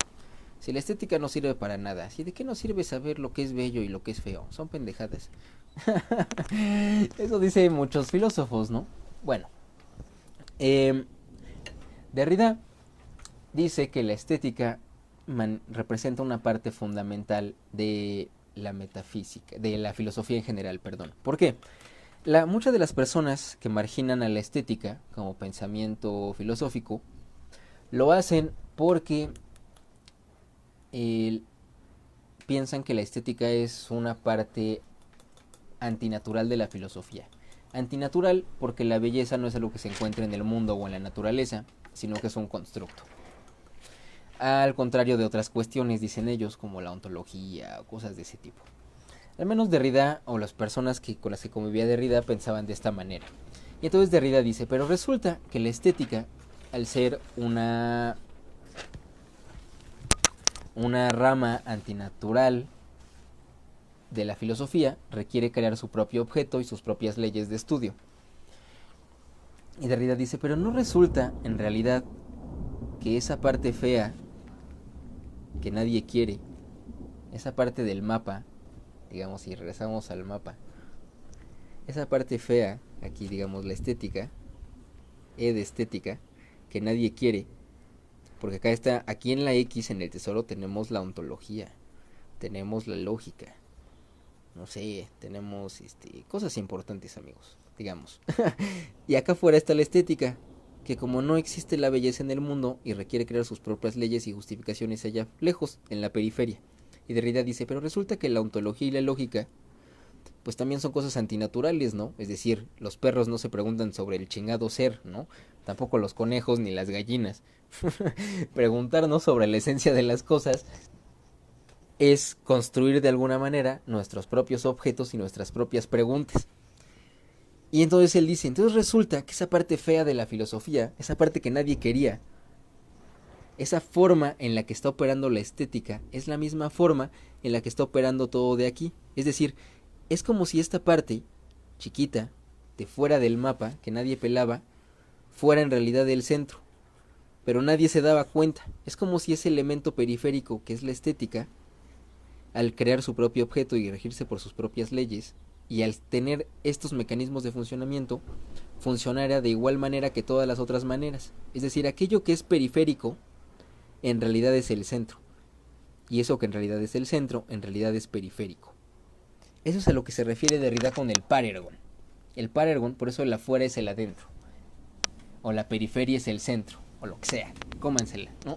Si la estética no sirve para nada, ¿sí? ¿De qué nos sirve saber lo que es bello y lo que es feo? Son pendejadas. Eso dicen muchos filósofos, ¿no? Bueno, Derrida dice que la estética representa una parte fundamental de la metafísica, de la filosofía en general, perdón. ¿Por qué? Muchas de las personas que marginan a la estética como pensamiento filosófico lo hacen porque piensan que la estética es una parte antinatural de la filosofía. Antinatural porque la belleza no es algo que se encuentra en el mundo o en la naturaleza, sino que es un constructo. Al contrario de otras cuestiones, dicen ellos, como la ontología o cosas de ese tipo. Al menos Derrida o las personas con las que convivía Derrida pensaban de esta manera. Y entonces Derrida dice, pero resulta que la estética, al ser una rama antinatural de la filosofía, requiere crear su propio objeto y sus propias leyes de estudio. Y Derrida dice, pero no resulta en realidad que esa parte fea que nadie quiere, esa parte del mapa, digamos, si regresamos al mapa, esa parte fea, aquí digamos la estética, de estética, que nadie quiere, porque acá está, aquí en la X, en el tesoro, tenemos la ontología, tenemos la lógica, no sé, tenemos cosas importantes, amigos, digamos. Y acá afuera está la estética, que como no existe la belleza en el mundo y requiere crear sus propias leyes y justificaciones allá lejos, en la periferia. Y Derrida dice, pero resulta que la ontología y la lógica pues también son cosas antinaturales, ¿no? Es decir, los perros no se preguntan sobre el chingado ser, ¿no? Tampoco los conejos ni las gallinas. Preguntarnos sobre la esencia de las cosas es construir de alguna manera nuestros propios objetos y nuestras propias preguntas. Y entonces él dice, entonces resulta que esa parte fea de la filosofía, esa parte que nadie quería, esa forma en la que está operando la estética, es la misma forma en la que está operando todo de aquí. Es decir, es como si esta parte, chiquita, de fuera del mapa, que nadie pelaba, fuera en realidad el centro. Pero nadie se daba cuenta. Es como si ese elemento periférico, que es la estética, al crear su propio objeto y regirse por sus propias leyes, y al tener estos mecanismos de funcionamiento, funcionara de igual manera que todas las otras maneras. Es decir, aquello que es periférico, en realidad es el centro. Y eso que en realidad es el centro, en realidad es periférico. Eso es a lo que se refiere Derrida con el parergon. El parergon, por eso el afuera es el adentro. O la periferia es el centro. O lo que sea. Cómansela, ¿no?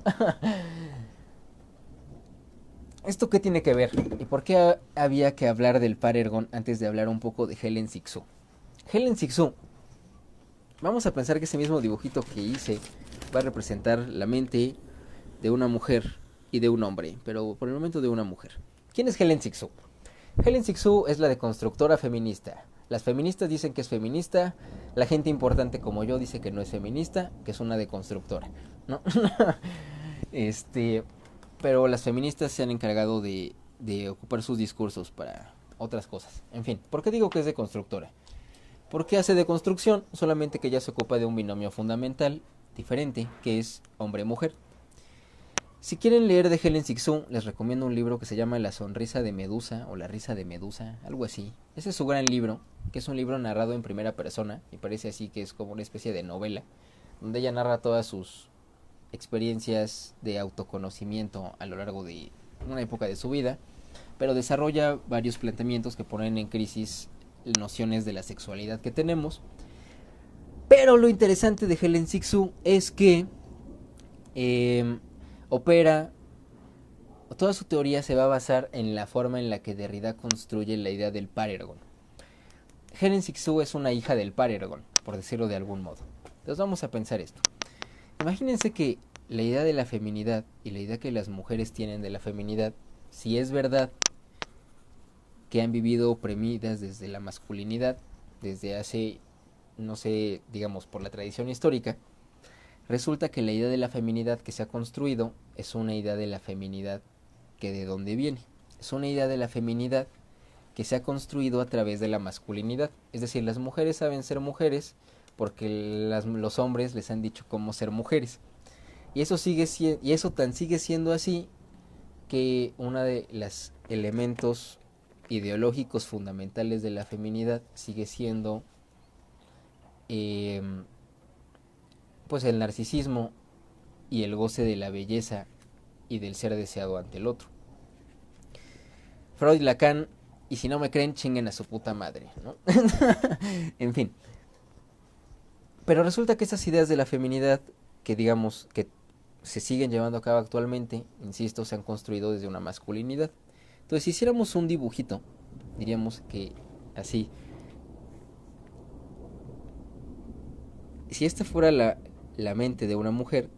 ¿Esto qué tiene que ver? ¿Y por qué había que hablar del parergon antes de hablar un poco de Helen Sixu? Helen Sixu, vamos a pensar que ese mismo dibujito que hice va a representar la mente de una mujer y de un hombre, pero por el momento de una mujer. ¿Quién es Helen Sixu? Helen Sixu es la deconstructora feminista. Las feministas dicen que es feminista, la gente importante como yo dice que no es feminista, que es una deconstructora, ¿no? este, pero las feministas se han encargado de ocupar sus discursos para otras cosas. En fin, ¿por qué digo que es deconstructora? Porque hace deconstrucción, solamente que ya se ocupa de un binomio fundamental diferente, que es hombre-mujer. Si quieren leer de Helen Sixu, les recomiendo un libro que se llama La sonrisa de Medusa o La risa de Medusa, algo así. Ese es su gran libro, que es un libro narrado en primera persona, y parece así que es como una especie de novela, donde ella narra todas sus experiencias de autoconocimiento a lo largo de una época de su vida, pero desarrolla varios planteamientos que ponen en crisis nociones de la sexualidad que tenemos. Pero lo interesante de Helen Sixu es que opera, toda su teoría se va a basar en la forma en la que Derrida construye la idea del par ergon. Helen Sixu es una hija del par ergon, por decirlo de algún modo. Entonces vamos a pensar esto. Imagínense que la idea de la feminidad y la idea que las mujeres tienen de la feminidad, si es verdad que han vivido oprimidas desde la masculinidad, desde hace, no sé, digamos, por la tradición histórica, resulta que la idea de la feminidad que se ha construido es una idea de la feminidad que de dónde viene. Es una idea de la feminidad que se ha construido a través de la masculinidad. Es decir, las mujeres saben ser mujeres porque los hombres les han dicho cómo ser mujeres. Y eso sigue siendo así que uno de los elementos ideológicos fundamentales de la feminidad sigue siendo pues el narcisismo y el goce de la belleza y del ser deseado ante el otro. Freud, Lacan, y si no me creen, chinguen a su puta madre, ¿no? En fin. Pero resulta que esas ideas de la feminidad, que digamos que se siguen llevando a cabo actualmente, insisto, se han construido desde una masculinidad. Entonces, si hiciéramos un dibujito, diríamos que así. Si esta fuera la mente de una mujer,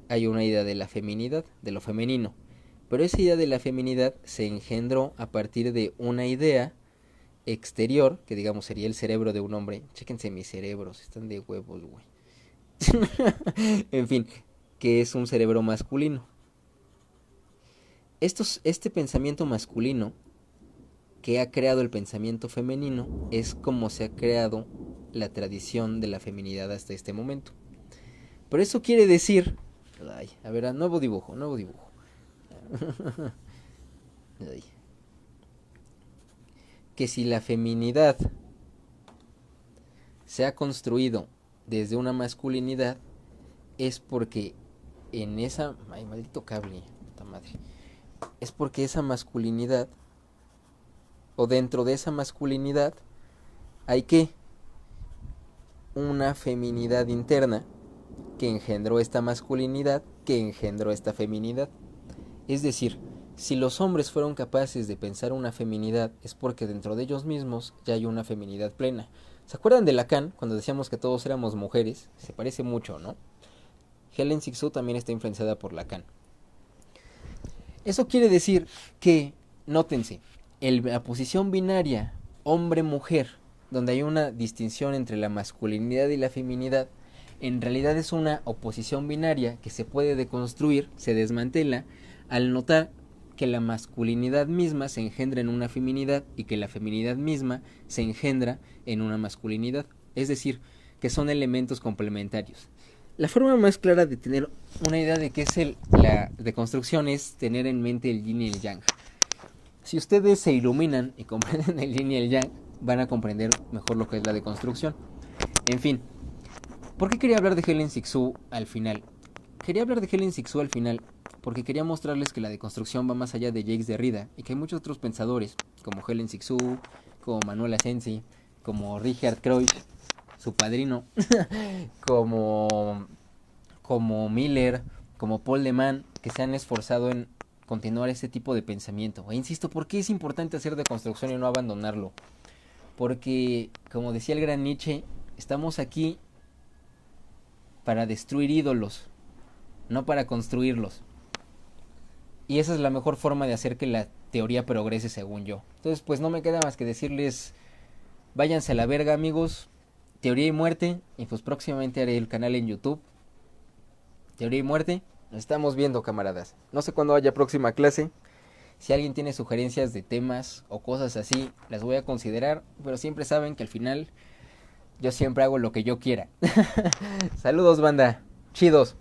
hay una idea de la feminidad, de lo femenino. Pero esa idea de la feminidad se engendró a partir de una idea exterior, que digamos sería el cerebro de un hombre. Chéquense mis cerebros, están de huevos, güey. En fin, que es un cerebro masculino. Este pensamiento masculino que ha creado el pensamiento femenino es como se ha creado la tradición de la feminidad hasta este momento. Pero eso quiere decir... Ay, a ver, nuevo dibujo. Ay. Que si la feminidad se ha construido desde una masculinidad, es porque en esa... Ay, maldito cable, puta madre. Es porque esa masculinidad, o dentro de esa masculinidad, hay que una feminidad interna que engendró esta masculinidad, que engendró esta feminidad. Es decir, si los hombres fueron capaces de pensar una feminidad, es porque dentro de ellos mismos ya hay una feminidad plena. ¿Se acuerdan de Lacan, cuando decíamos que todos éramos mujeres? Se parece mucho, ¿no? Helen Sixu también está influenciada por Lacan. Eso quiere decir que, nótense, la posición binaria hombre-mujer, donde hay una distinción entre la masculinidad y la feminidad, en realidad es una oposición binaria que se puede deconstruir, se desmantela, al notar que la masculinidad misma se engendra en una feminidad y que la feminidad misma se engendra en una masculinidad. Es decir, que son elementos complementarios. La forma más clara de tener una idea de qué es la deconstrucción es tener en mente el yin y el yang. Si ustedes se iluminan y comprenden el yin y el yang, van a comprender mejor lo que es la deconstrucción. En fin, ¿por qué quería hablar de Helen Sixu al final? Quería hablar de Helen Sixu al final porque quería mostrarles que la deconstrucción va más allá de Jacques Derrida y que hay muchos otros pensadores, como Helen Sixu, como Manuel Asensi, como Richard Kreusch, su padrino, como Miller, como Paul de Man, que se han esforzado en continuar ese tipo de pensamiento. E insisto, ¿por qué es importante hacer deconstrucción y no abandonarlo? Porque, como decía el gran Nietzsche, estamos aquí para destruir ídolos, no para construirlos. Y esa es la mejor forma de hacer que la teoría progrese, según yo. Entonces, pues no me queda más que decirles Váyanse a la verga, amigos. Teoría y muerte. Y pues próximamente haré el canal en YouTube. Teoría y muerte. Nos estamos viendo, camaradas. No sé cuándo haya próxima clase. Si alguien tiene sugerencias de temas o cosas así, las voy a considerar. Pero siempre saben que al final yo siempre hago lo que yo quiera. Saludos, banda. Chidos.